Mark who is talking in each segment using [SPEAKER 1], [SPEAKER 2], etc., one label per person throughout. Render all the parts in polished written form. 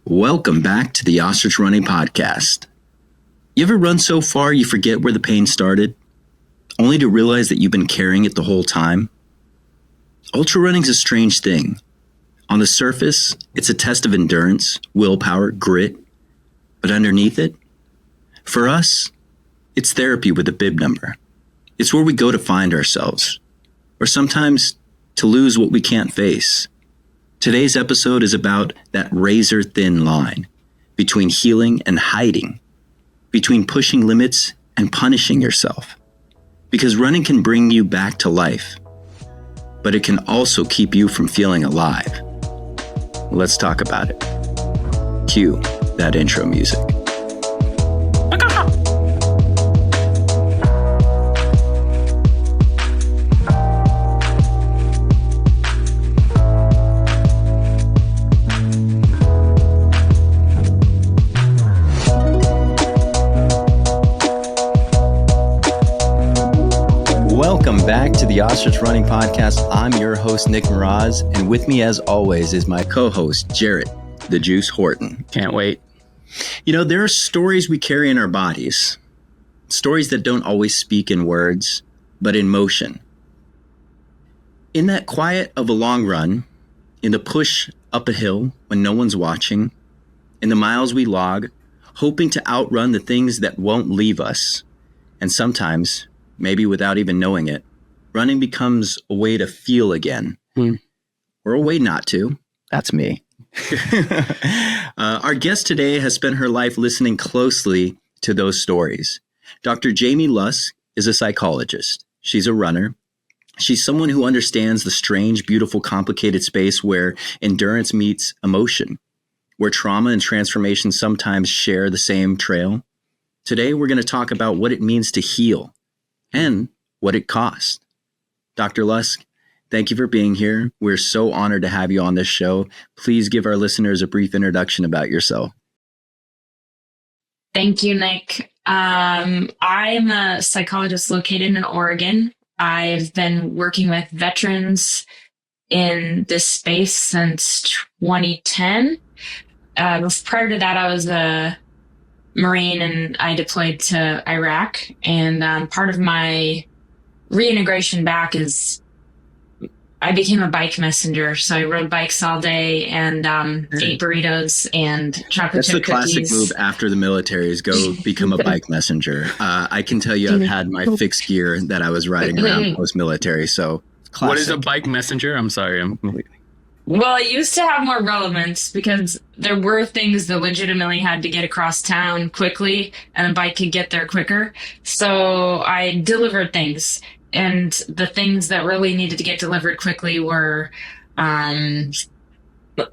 [SPEAKER 1] Welcome back to the Ostrich Running Podcast. You ever run so far you forget where the pain started, only to realize that you've been carrying it the whole time? Ultra running's a strange thing. On the surface, it's a test of endurance, willpower, grit. But underneath it, for us, it's therapy with a bib number. It's where we go to find ourselves, or sometimes to lose what we can't face. Today's episode is about that razor-thin line between healing and hiding, between pushing limits and punishing yourself. Because running can bring you back to life, but it can also keep you from feeling alive. Let's talk about it. Cue that intro music. Welcome back to the Ostrich Running Podcast. I'm your host, Nick Mraz, and with me as always is my co-host, Jarrett, the Juice Horton.
[SPEAKER 2] Can't wait.
[SPEAKER 1] You know, there are stories we carry in our bodies, stories that don't always speak in words, but in motion. In that quiet of a long run, in the push up a hill when no one's watching, in the miles we log, hoping to outrun the things that won't leave us, and sometimes, maybe without even knowing it, running becomes a way to feel again, or a way not to. That's me. Our guest today has spent her life listening closely to those stories. Dr. Jaimie Lusk is a psychologist. She's a runner. She's someone who understands the strange, beautiful, complicated space where endurance meets emotion, where trauma and transformation sometimes share the same trail. Today, we're going to talk about what it means to heal and what it costs. Dr. Lusk, thank you for being here. We're so honored to have you on this show. Please give our listeners a brief introduction about yourself.
[SPEAKER 3] Thank you, Nick. I'm a psychologist located in Oregon. I've been working with veterans in this space since 2010. Prior to that, I was a Marine and I deployed to Iraq. And part of my reintegration back is I became a bike messenger. So I rode bikes all day and ate burritos and chocolate chip cookies.
[SPEAKER 1] That's the classic move after the military is go become a bike messenger. I can tell you I've had my fixed gear that I was riding around post-military. So classic.
[SPEAKER 2] What is a bike messenger? I'm sorry.
[SPEAKER 3] Well, it used to have more relevance because there were things that legitimately had to get across town quickly and a bike could get there quicker. So I delivered things. And the things that really needed to get delivered quickly were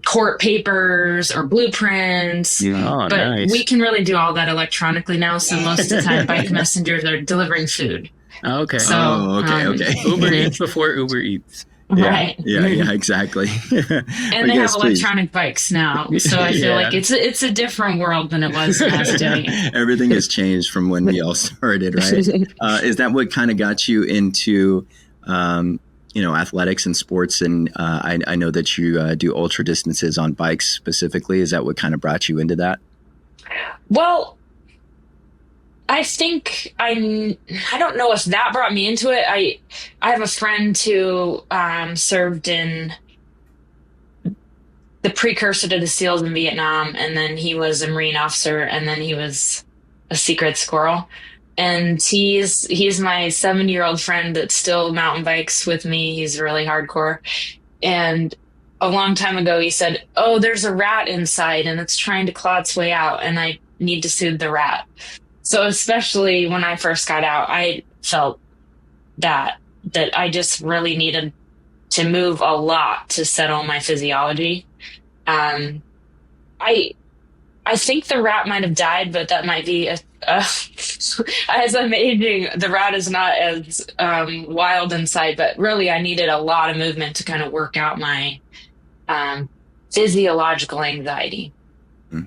[SPEAKER 3] court papers or blueprints.
[SPEAKER 2] Oh,
[SPEAKER 3] but
[SPEAKER 2] nice.
[SPEAKER 3] We can really do all that electronically now. So most of the time, bike messengers are delivering food.
[SPEAKER 2] Okay.
[SPEAKER 3] So,
[SPEAKER 1] okay.
[SPEAKER 2] Uber Eats before Uber Eats.
[SPEAKER 3] Right.
[SPEAKER 1] Yeah, exactly.
[SPEAKER 3] And they have electronic bikes now. So I feel like it's a different world than it was when I was doing it.
[SPEAKER 1] Everything has changed from when we all started, right? Is that what kind of got you into, athletics and sports? And I know that you do ultra distances on bikes specifically. Is that what kind of brought you into that?
[SPEAKER 3] Well, I think I don't know if that brought me into it. I have a friend who served in the precursor to the SEALs in Vietnam, and then he was a Marine officer, and then he was a secret squirrel. And he's my 7-year-old friend that still mountain bikes with me. He's really hardcore. And a long time ago, he said, "Oh, there's a rat inside, and it's trying to claw its way out, and I need to soothe the rat." So especially when I first got out, I felt that I just really needed to move a lot to settle my physiology. I think the rat might have died, but that might be as I'm aging, the rat is not as wild inside. But really, I needed a lot of movement to kind of work out my physiological anxiety.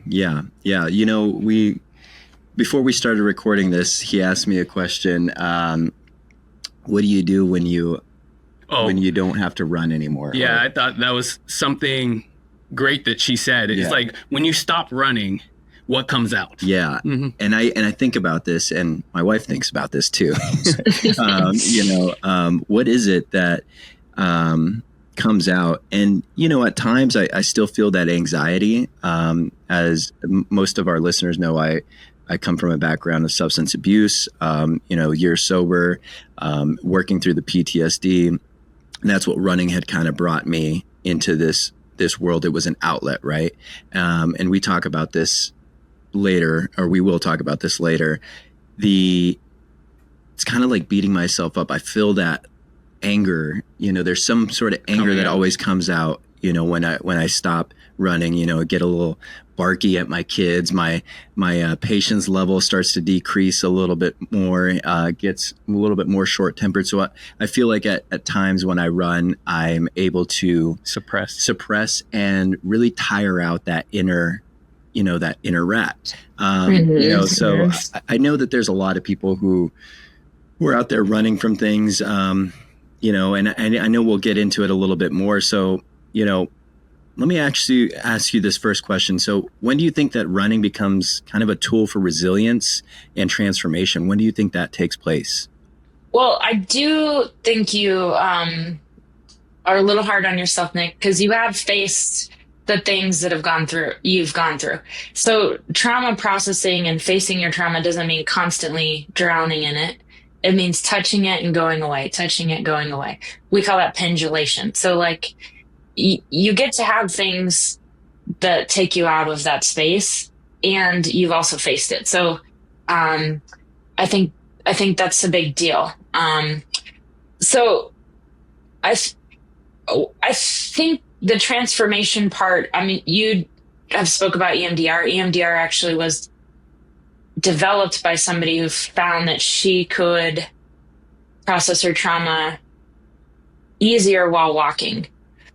[SPEAKER 1] Yeah. You know, before we started recording this, he asked me a question. What do you do when you don't have to run anymore?
[SPEAKER 2] Yeah, I thought that was something great that she said. It's like when you stop running, what comes out?
[SPEAKER 1] Yeah.
[SPEAKER 2] Mm-hmm.
[SPEAKER 1] And I think about this, and my wife thinks about this too. What is it that comes out? And, at times I still feel that anxiety. As most of our listeners know, I come from a background of substance abuse, years sober, working through the PTSD. And that's what running had kind of brought me into this world. It was an outlet, right? And we talk about this later, or we will talk about this later. It's kind of like beating myself up. I feel that anger, there's some sort of anger that always comes out, when I stop running, get a little barky at my kids. My patience level starts to decrease a little bit more, gets a little bit more short tempered. So I feel like at times when I run, I'm able to suppress and really tire out that inner rat. So I know that there's a lot of people who are out there running from things, and I know we'll get into it a little bit more. So, let me actually ask you this first question. So when do you think that running becomes kind of a tool for resilience and transformation? When do you think that takes place?
[SPEAKER 3] Well, I do think you are a little hard on yourself, Nick, because you have faced the things that you've gone through. So trauma processing and facing your trauma doesn't mean constantly drowning in it. It means touching it and going away, touching it, going away. We call that pendulation. So like you get to have things that take you out of that space, and you've also faced it. So I think that's a big deal. So I think the transformation part, I mean, you have spoke about EMDR. EMDR actually was developed by somebody who found that she could process her trauma easier while walking.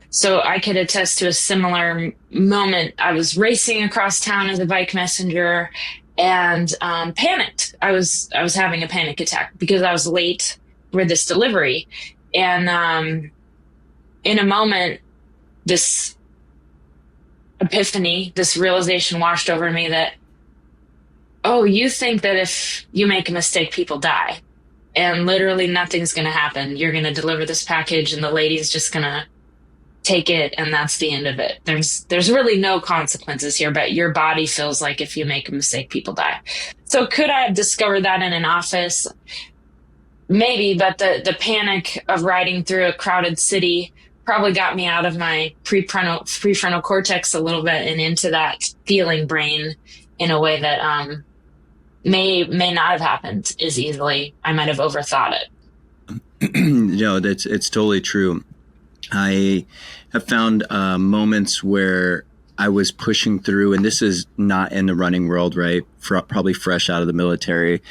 [SPEAKER 3] So I could attest to a similar moment. I was racing across town as a bike messenger and panicked. I was having a panic attack because I was late for this delivery. And in a moment, this epiphany, this realization washed over me that, oh, you think that if you make a mistake, people die. And literally nothing's going to happen. You're going to deliver this package and the lady's just going to take it, and that's the end of it. There's really no consequences here, but your body feels like if you make a mistake, people die. So could I have discovered that in an office? Maybe, but the panic of riding through a crowded city probably got me out of my prefrontal cortex a little bit and into that feeling brain in a way that may not have happened as easily. I might have overthought it.
[SPEAKER 1] It's totally true. I have found moments where I was pushing through, and this is not in the running world, right? Probably fresh out of the military,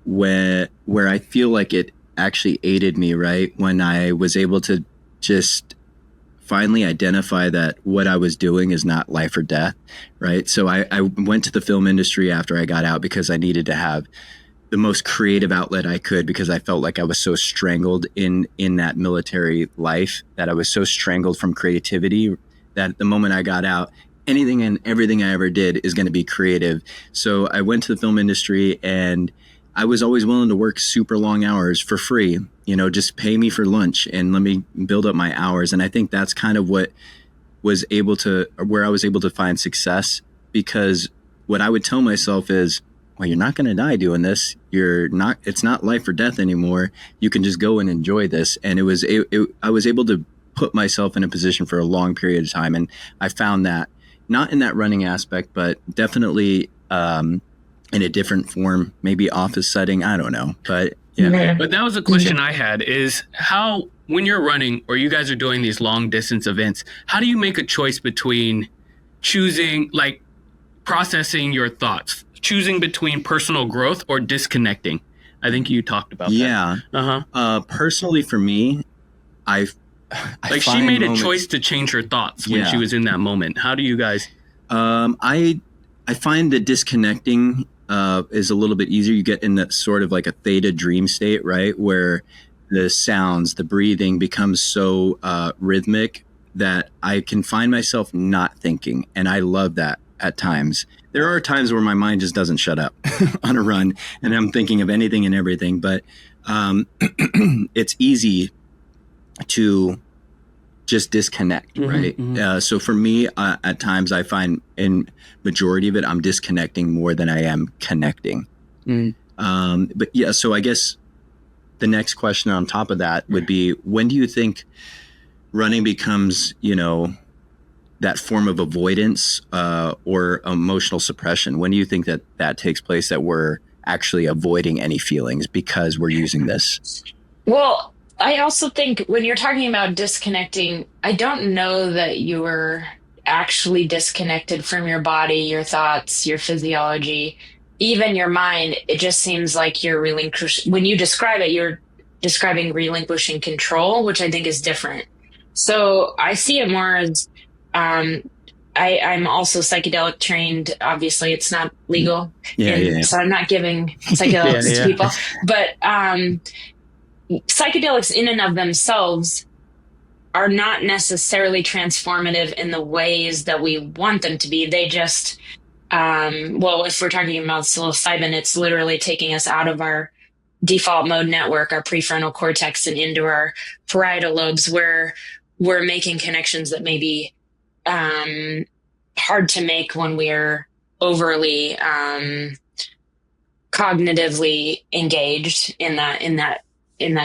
[SPEAKER 1] where I feel like it actually aided me, right? When I was able to just finally identify that what I was doing is not life or death, right? So I went to the film industry after I got out because I needed to have the most creative outlet I could, because I felt like I was so strangled in that military life, that I was so strangled from creativity, that the moment I got out, anything and everything I ever did is going to be creative. So I went to the film industry, and I was always willing to work super long hours for free, just pay me for lunch and let me build up my hours. And I think that's kind of where I was able to find success, because what I would tell myself is, well, you're not going to die doing this. It's not life or death anymore. You can just go and enjoy this. And I was able to put myself in a position for a long period of time. And I found that not in that running aspect, but definitely in a different form, maybe office setting. I don't know, but yeah.
[SPEAKER 2] But that was a question I had, is how, when you're running or you guys are doing these long distance events, how do you make a choice between choosing, like processing your thoughts, choosing between personal growth or disconnecting? I think you talked about that.
[SPEAKER 1] Yeah. Personally for me,
[SPEAKER 2] she made a choice to change her thoughts when she was in that moment. How do you guys?
[SPEAKER 1] I find that disconnecting is a little bit easier. You get in that sort of like a theta dream state, right? Where the sounds, the breathing becomes so rhythmic that I can find myself not thinking. And I love that at times. There are times where my mind just doesn't shut up on a run and I'm thinking of anything and everything. But it's easy to just disconnect, right? So for me, at times I find in majority of it, I'm disconnecting more than I am connecting. But yeah, so I guess the next question on top of that would be, when do you think running becomes, that form of avoidance or emotional suppression? When do you think that takes place, that we're actually avoiding any feelings because we're using this?
[SPEAKER 3] Well, I also think when you're talking about disconnecting, I don't know that you're actually disconnected from your body, your thoughts, your physiology, even your mind. It just seems like when you describe it, you're describing relinquishing control, which I think is different. So I see it more as, I'm also psychedelic trained. Obviously, it's not legal. So I'm not giving psychedelics to people. But psychedelics in and of themselves are not necessarily transformative in the ways that we want them to be. They just, if we're talking about psilocybin, it's literally taking us out of our default mode network, our prefrontal cortex, and into our parietal lobes, where we're making connections that may be hard to make when we're overly cognitively engaged in that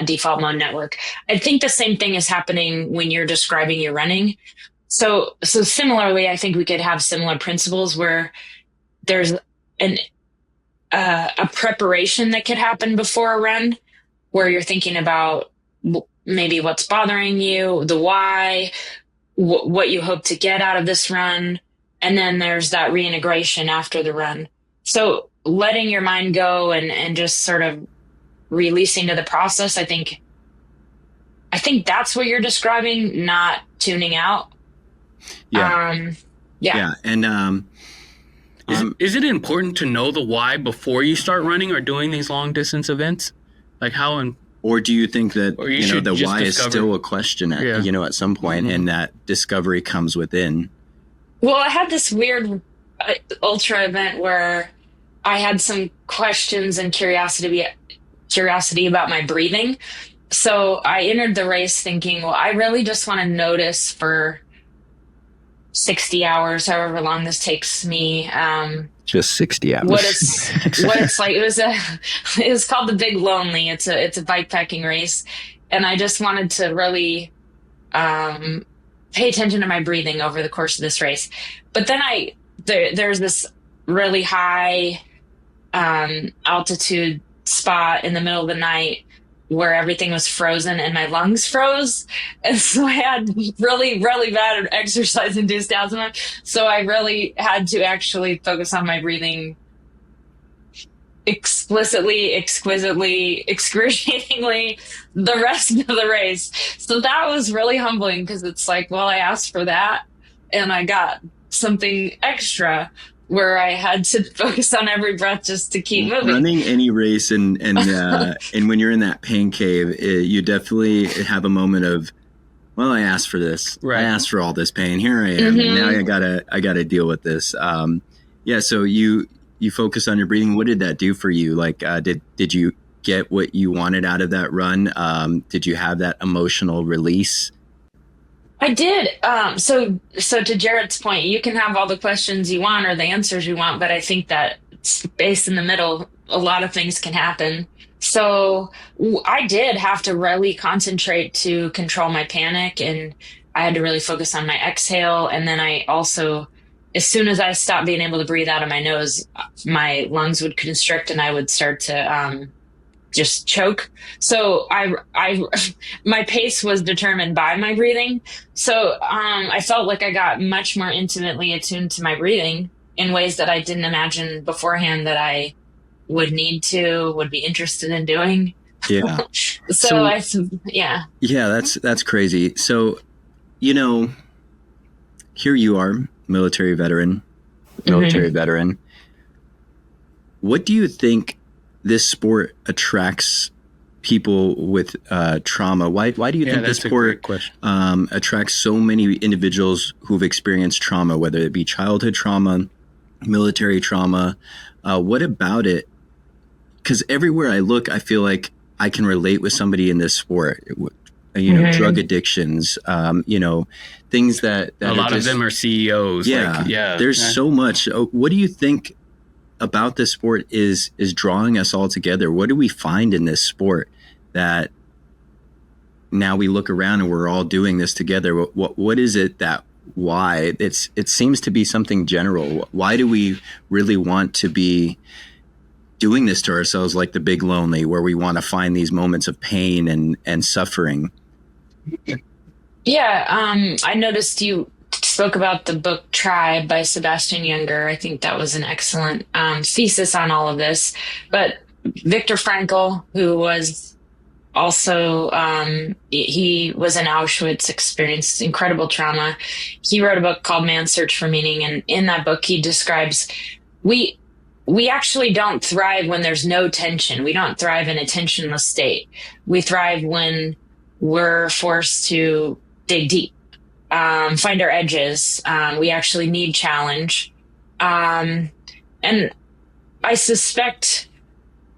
[SPEAKER 3] default mode network. I think the same thing is happening when you're describing your running. So similarly, I think we could have similar principles where there's a preparation that could happen before a run, where you're thinking about maybe what's bothering you, the why, what you hope to get out of this run. And then there's that reintegration after the run. So letting your mind go and just sort of releasing to the process, I think that's what you're describing, not tuning out.
[SPEAKER 1] Yeah. And
[SPEAKER 2] is it important to know the why before you start running or doing these long distance events? Like
[SPEAKER 1] or do you think that the why is still a question at some point, and that discovery comes within?
[SPEAKER 3] Well, I had this weird ultra event where I had some questions and curiosity about my breathing. So I entered the race thinking, well, I really just want to notice for 60 hours, however long this takes me.
[SPEAKER 1] Just 60 hours.
[SPEAKER 3] What it's like. It was called the Big Lonely. It's a bikepacking race. And I just wanted to really pay attention to my breathing over the course of this race. But then there's this really high altitude spot in the middle of the night where everything was frozen and my lungs froze. And so I had really, really bad exercise-induced asthma. So I really had to actually focus on my breathing explicitly, exquisitely, excruciatingly the rest of the race. So that was really humbling, because it's like, well, I asked for that and I got something extra, where I had to focus on every breath just to keep moving.
[SPEAKER 1] Running any race and when you're in that pain cave, you definitely have a moment of, well, I asked for this. Right. I asked for all this pain. Here I am. And now I gotta deal with this. So you focus on your breathing. What did that do for you? Like, did you get what you wanted out of that run? Did you have that emotional release?
[SPEAKER 3] I did. So to Jared's point, you can have all the questions you want or the answers you want, but I think that space in the middle, a lot of things can happen. So I did have to really concentrate to control my panic, and I had to really focus on my exhale. And then I also, as soon as I stopped being able to breathe out of my nose, my lungs would constrict and I would start to just choke. So my pace was determined by my breathing. So I felt like I got much more intimately attuned to my breathing in ways that I didn't imagine beforehand that I would be interested in doing.
[SPEAKER 1] Yeah.
[SPEAKER 3] Yeah,
[SPEAKER 1] that's crazy. So, here you are, military veteran. What do you think this sport attracts people with trauma? Why do you think this sport attracts so many individuals who've experienced trauma, whether it be childhood trauma, military trauma? What about it? Because everywhere I look, I feel like I can relate with somebody in this sport. Drug addictions, things that
[SPEAKER 2] a lot of them are CEOs.
[SPEAKER 1] Yeah, there's so much. What do you think about this sport is drawing us all together? What do we find in this sport that now we look around and we're all doing this together? What is it that why it seems to be something general? Why do we really want to be doing this to ourselves, like the Big Lonely, where we want to find these moments of pain and suffering?
[SPEAKER 3] Yeah, I noticed you spoke about the book Tribe by Sebastian Junger. I think that was an excellent thesis on all of this. But Viktor Frankl, who was also, he was in Auschwitz, experienced incredible trauma. He wrote a book called Man's Search for Meaning. And in that book, he describes we actually don't thrive when there's no tension. We don't thrive in a tensionless state. We thrive when we're forced to dig deep, find our edges. We actually need challenge. And I suspect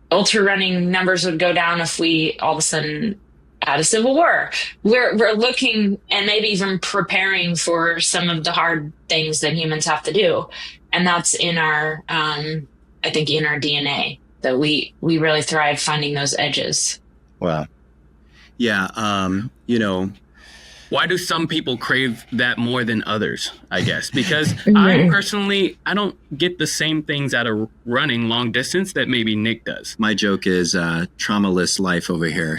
[SPEAKER 3] ultra running numbers would go down if we all of a sudden had a civil war. We're looking and maybe even preparing for some of the hard things that humans have to do. And that's in our, I think in our DNA, that we really thrive finding those edges.
[SPEAKER 1] Wow. Yeah.
[SPEAKER 2] Why do some people crave that more than others, I guess? Because I don't get the same things out of running long distance that maybe Nick does.
[SPEAKER 1] My joke is traumaless life over here.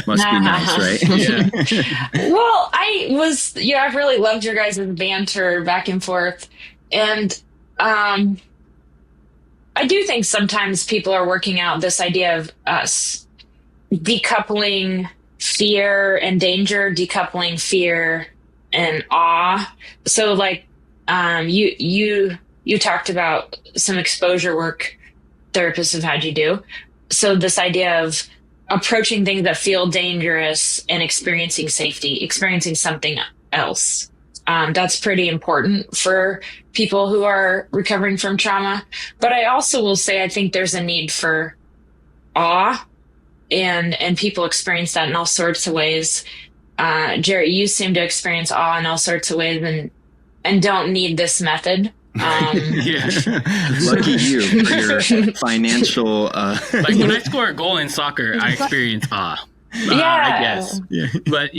[SPEAKER 1] Must be nice, right?
[SPEAKER 2] Yeah.
[SPEAKER 3] Well, I've really loved your guys' banter back and forth. And I do think sometimes people are working out this idea of us decoupling fear and danger, decoupling fear and awe. So like, you talked about some exposure work therapists have had you do. So this idea of approaching things that feel dangerous and experiencing safety, experiencing something else. That's pretty important for people who are recovering from trauma. But I also will say, I think there's a need for awe. And people experience that in all sorts of ways. Jerry, you seem to experience awe in all sorts of ways and don't need this method.
[SPEAKER 1] Lucky you for your financial.
[SPEAKER 2] Like when I score a goal in soccer, I experience awe. I guess. Yeah. But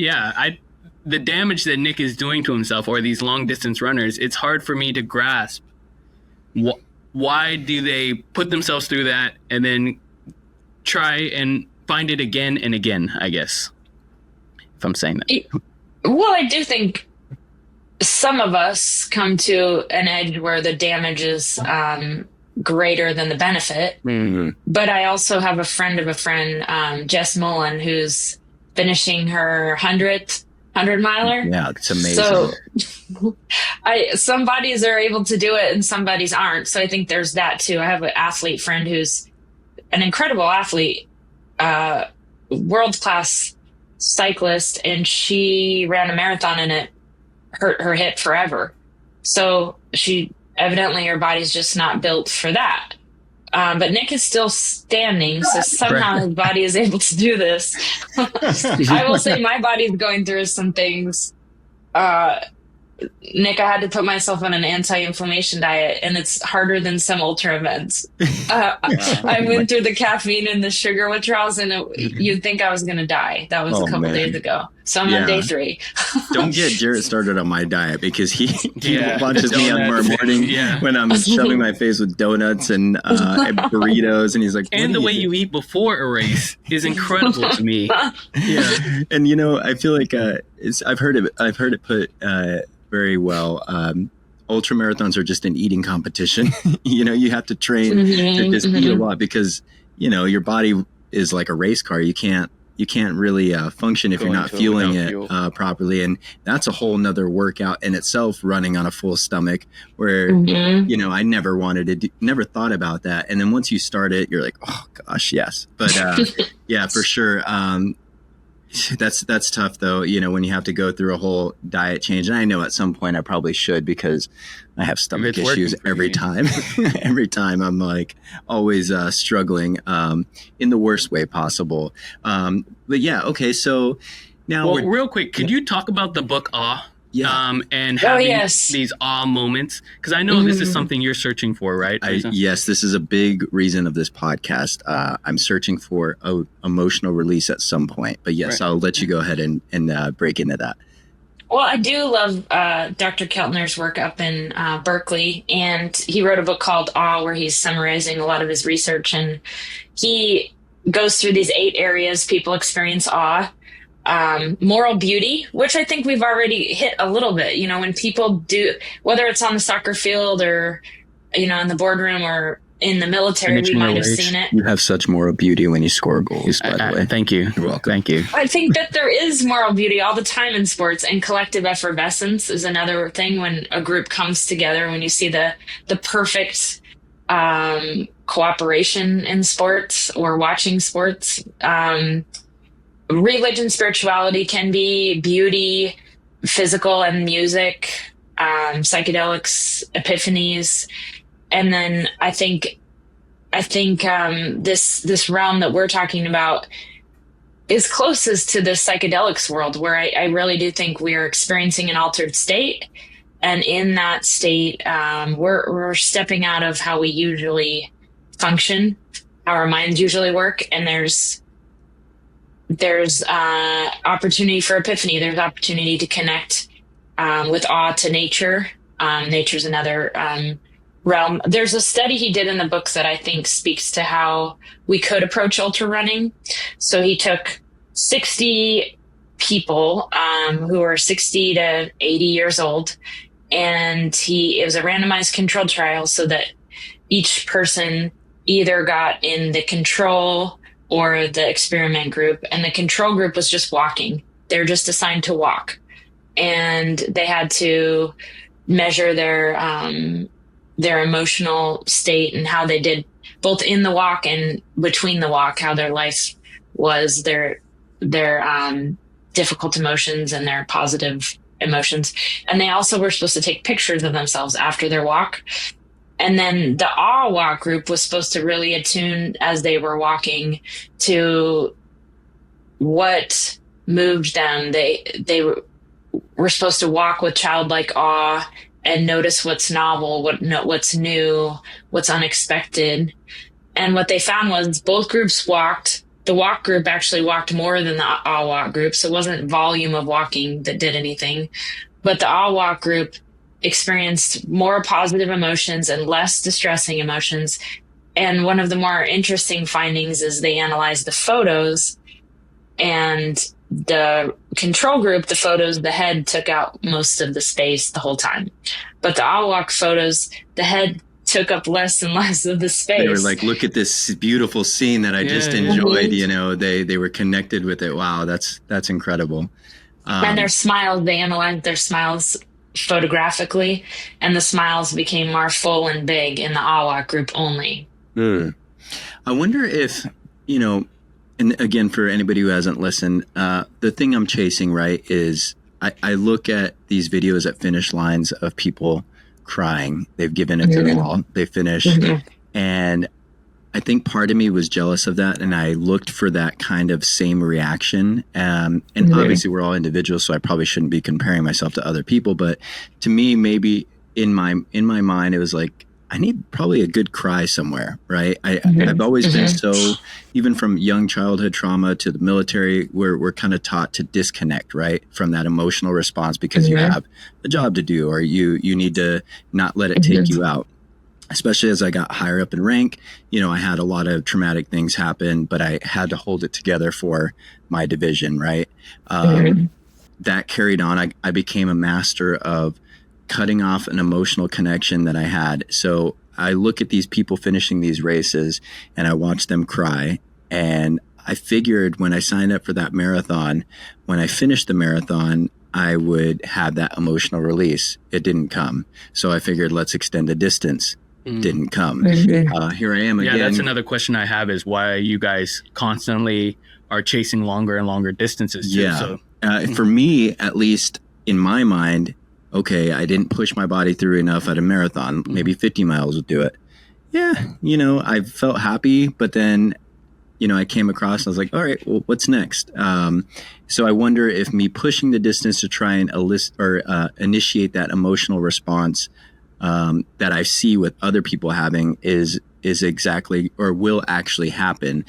[SPEAKER 2] the damage that Nick is doing to himself, or these long distance runners, it's hard for me to grasp. Why do they put themselves through that and then try and find it again and again, I guess, if I'm saying that.
[SPEAKER 3] Well, I do think some of us come to an edge where the damage is greater than the benefit. Mm-hmm. But I also have a friend of a friend, Jess Mullen, who's finishing her 100th 100-miler.
[SPEAKER 1] Yeah, it's amazing.
[SPEAKER 3] So some bodies are able to do it and some bodies aren't. So I think there's that too. I have an athlete friend who's an incredible athlete, world-class cyclist, and she ran a marathon and it hurt her hip forever. So evidently her body's just not built for that. But Nick is still standing, so somehow his body is able to do this. I will say my body's going through some things. Nick, I had to put myself on an anti-inflammation diet, and it's harder than some ultra events. I went through the caffeine and the sugar withdrawals, and you'd think I was going to die. That was a couple days ago. So I'm on day 3.
[SPEAKER 1] Don't get Jarrett started on my diet, because he watches me on tomorrow morning when I'm shoving my face with donuts and burritos, and he's like,
[SPEAKER 2] and the way you eat before a race is incredible to me.
[SPEAKER 1] Yeah, and I feel like I've heard it put very well. Ultra marathons are just an eating competition. You have to train to just eat a lot, because your body is like a race car. You can't you can't really function if you're not fueling it properly. And that's a whole nother workout in itself, running on a full stomach, where, you know, I never never thought about that. And then once you start it, you're like, oh gosh, yes. But yeah, for sure. That's tough though, you know, when you have to go through a whole diet change. And I know at some point I probably should, because I have stomach issues every time. Every time I'm like always struggling in the worst way possible. But yeah, okay. So now,
[SPEAKER 2] real quick, could you talk about the book Awe?
[SPEAKER 1] Yeah.
[SPEAKER 2] And having these awe moments, because I know this is something you're searching for, right?
[SPEAKER 1] Yes, this is a big reason of this podcast. I'm searching for a emotional release at some point, but yes, I'll let you go ahead and break into that.
[SPEAKER 3] Well, I do love Dr. Keltner's work up in Berkeley, and he wrote a book called Awe, where he's summarizing a lot of his research, and he goes through these 8 areas people experience awe. Moral beauty, which I think we've already hit a little bit, you know, when people do, whether it's on the soccer field or, you know, in the boardroom or in the military, we might have seen it.
[SPEAKER 1] You have such moral beauty when you score goals, by the way.
[SPEAKER 2] Thank you.
[SPEAKER 1] You're welcome.
[SPEAKER 2] Thank you.
[SPEAKER 3] I think that there is moral beauty all the time in sports, and collective effervescence is another thing when a group comes together, when you see the perfect cooperation in sports or watching sports. Religion, spirituality can be beauty, physical and music, psychedelics, epiphanies. And then I think this realm that we're talking about is closest to the psychedelics world, where I really do think we are experiencing an altered state. And in that state, we're stepping out of how we usually function, how our minds usually work. And there's opportunity for epiphany. There's opportunity to connect with awe to nature. Nature's another realm. There's a study he did in the book that I think speaks to how we could approach ultra running. So he took 60 people who are 60 to 80 years old, and it was a randomized controlled trial, so that each person either got in the control or the experiment group, and the control group was just walking. They're just assigned to walk, and they had to measure their emotional state and how they did both in the walk and between the walk, how their life was, their difficult emotions and their positive emotions. And they also were supposed to take pictures of themselves after their walk. And then the awe walk group was supposed to really attune as they were walking to what moved them. They were supposed to walk with childlike awe and notice what's novel, what's new, what's unexpected. And what they found was both groups walked. The walk group actually walked more than the awe walk group. So it wasn't volume of walking that did anything. But the awe walk group experienced more positive emotions and less distressing emotions. And one of the more interesting findings is they analyzed the photos, and the control group, the photos, the head took out most of the space the whole time. But the Awak photos, the head took up less and less of the space.
[SPEAKER 1] They were like, look at this beautiful scene that I just enjoyed. You know, they were connected with it. Wow, that's incredible.
[SPEAKER 3] And their smiles, they analyzed their smiles photographically, and the smiles became more full and big in the Awak group only.
[SPEAKER 1] I wonder if, you know, and again, for anybody who hasn't listened, the thing I'm chasing, right, is I look at these videos at finish lines of people crying. They've given it their all. They finished. And I think part of me was jealous of that. And I looked for that kind of same reaction. And obviously we're all individuals, so I probably shouldn't be comparing myself to other people. But to me, maybe in my mind, it was like, I need probably a good cry somewhere, right? I've always been so, even from young childhood trauma to the military, we're kind of taught to disconnect, right, from that emotional response because you have a job to do, or you need to not let it take you out. Especially as I got higher up in rank, you know, I had a lot of traumatic things happen, but I had to hold it together for my division, right? That carried on. I became a master of cutting off an emotional connection that I had. So I look at these people finishing these races and I watch them cry, and I figured when I signed up for that marathon, when I finished the marathon, I would have that emotional release. It didn't come. So I figured, let's extend the distance. Didn't come. Here I am again.
[SPEAKER 2] Yeah, that's another question I have, is why you guys constantly are chasing longer and longer distances too.
[SPEAKER 1] Yeah. For me, at least in my mind, okay, I didn't push my body through enough at a marathon. Maybe 50 miles would do it. Yeah, I felt happy, but then, I came across and I was like, all right, well, what's next? So I wonder if me pushing the distance to try and initiate that emotional response that I see with other people having is exactly, or will actually happen.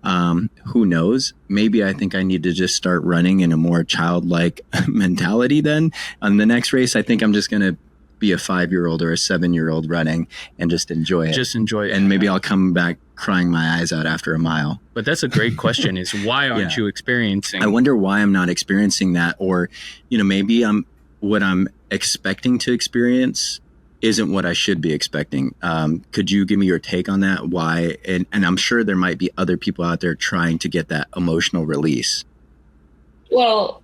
[SPEAKER 1] Who knows? Maybe I think I need to just start running in a more childlike mentality then. On the next race, I think I'm just going to be a 5-year-old or a 7-year-old running and just enjoy it.
[SPEAKER 2] Just enjoy it.
[SPEAKER 1] And maybe I'll come back crying my eyes out after a mile.
[SPEAKER 2] But that's a great question, is why aren't you experiencing?
[SPEAKER 1] I wonder why I'm not experiencing that. Or, maybe what I'm expecting to experience isn't what I should be expecting. Could you give me your take on that? Why? And I'm sure there might be other people out there trying to get that emotional release.
[SPEAKER 3] Well,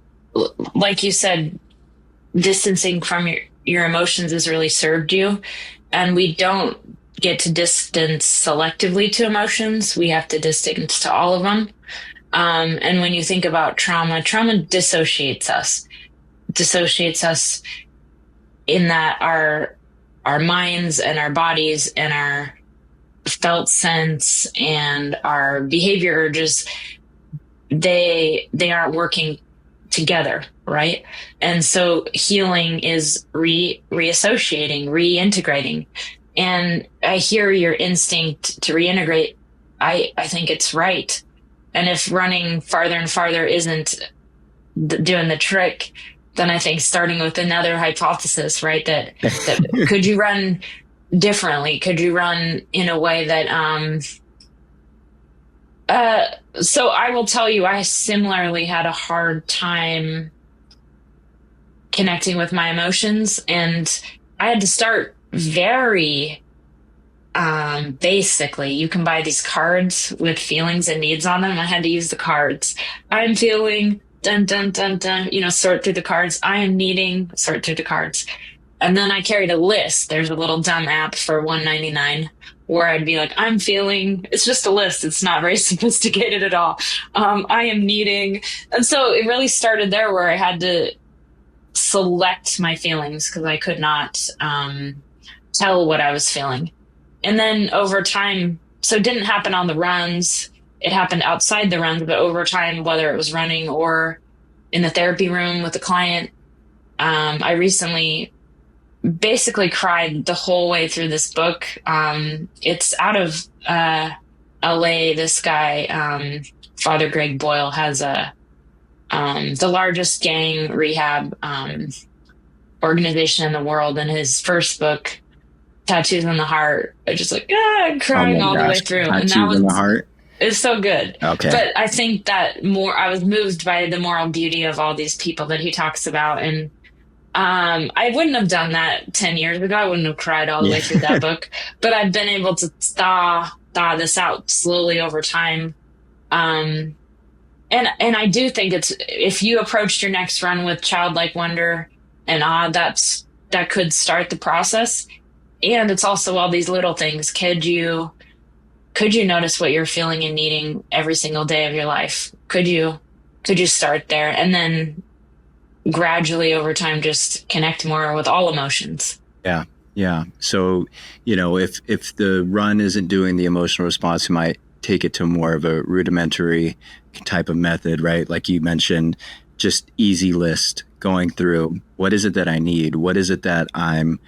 [SPEAKER 3] like you said, distancing from your emotions has really served you. And we don't get to distance selectively to emotions. We have to distance to all of them. And when you think about trauma dissociates us in that our minds and our bodies and our felt sense and our behavior urges, they aren't working together, right? And so healing is reassociating, reintegrating. And I hear your instinct to reintegrate. I think it's right. And if running farther and farther isn't doing the trick, then I think starting with another hypothesis, right? That could you run differently? Could you run in a way that, so I will tell you, I similarly had a hard time connecting with my emotions, and I had to start very, basically. You can buy these cards with feelings and needs on them. I had to use the cards. I'm feeling, dun, dun, dun, dun, sort through the cards. I am needing, sort through the cards. And then I carried a list. There's a little dumb app for $1.99 where I'd be like, I'm feeling, it's just a list. It's not very sophisticated at all. I am needing. And so it really started there, where I had to select my feelings because I could not tell what I was feeling. And then over time, so it didn't happen on the runs. It happened outside the runs, but over time, whether it was running or in the therapy room with a client, I recently basically cried the whole way through this book. It's out of LA. This guy, Father Greg Boyle, has the largest gang rehab organization in the world. And his first book, Tattoos on the Heart, I just crying all the way through.
[SPEAKER 1] Tattoos on the Heart.
[SPEAKER 3] It's so good.
[SPEAKER 1] Okay.
[SPEAKER 3] But I think that I was moved by the moral beauty of all these people that he talks about. And I wouldn't have done that 10 years ago. I wouldn't have cried all the way through that book. But I've been able to thaw this out slowly over time. And I do think if you approached your next run with childlike wonder and awe, that could start the process. And it's also all these little things. Could you notice what you're feeling and needing every single day of your life? Could you start there and then gradually over time just connect more with all emotions?
[SPEAKER 1] Yeah. So, if the run isn't doing the emotional response, you might take it to more of a rudimentary type of method, right? Like you mentioned, just easy list, going through what is it that I need? What is it that I'm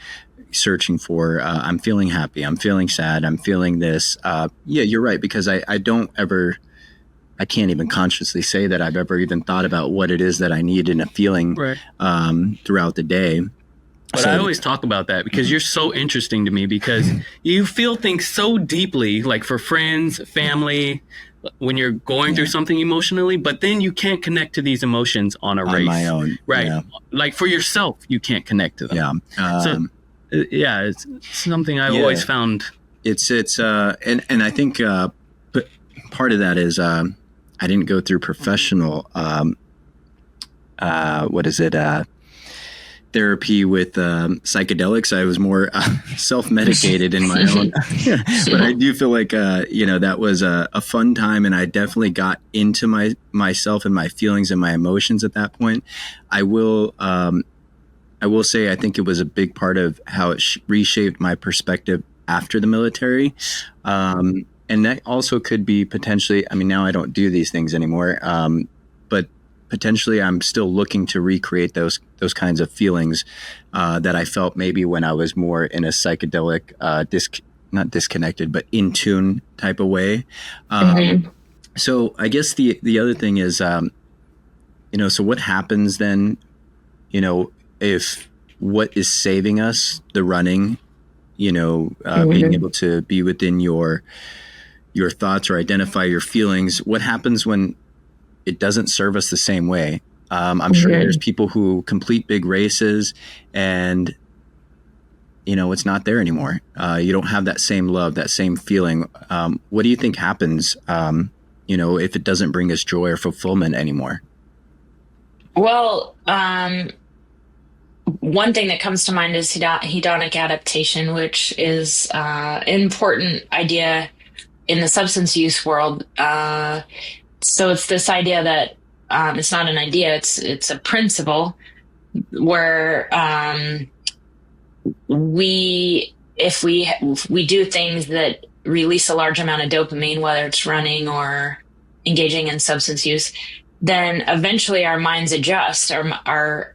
[SPEAKER 1] searching for? I'm feeling happy. I'm feeling sad. I'm feeling this. Yeah, you're right. Because I can't even consciously say that I've ever even thought about what it is that I need in a feeling throughout the day.
[SPEAKER 2] But I always talk about that because you're so interesting to me, because you feel things so deeply, like for friends, family, when you're going through something emotionally, but then you can't connect to these emotions on a race. On my own. Right. Yeah. Like for yourself, you can't connect to them. Yeah. It's something I've always found.
[SPEAKER 1] It's and I think part of that is I didn't go through professional, therapy with psychedelics. I was more self-medicated in my own. But I do feel like, that was a fun time, and I definitely got into myself and my feelings and my emotions at that point. I will say I think it was a big part of how it reshaped my perspective after the military. And that also could be potentially, I mean, now I don't do these things anymore, but potentially I'm still looking to recreate those kinds of feelings that I felt maybe when I was more in a psychedelic, not disconnected, but in tune type of way. So I guess the other thing is, so what happens then, if what is saving us, the running, being able to be within your thoughts or identify your feelings, what happens when it doesn't serve us the same way? I'm sure there's people who complete big races and, it's not there anymore. You don't have that same love, that same feeling. What do you think happens, if it doesn't bring us joy or fulfillment anymore?
[SPEAKER 3] Well, one thing that comes to mind is hedonic adaptation, which is an important idea in the substance use world. So it's this idea that it's not an idea; it's a principle where if we do things that release a large amount of dopamine, whether it's running or engaging in substance use, then eventually our minds adjust, our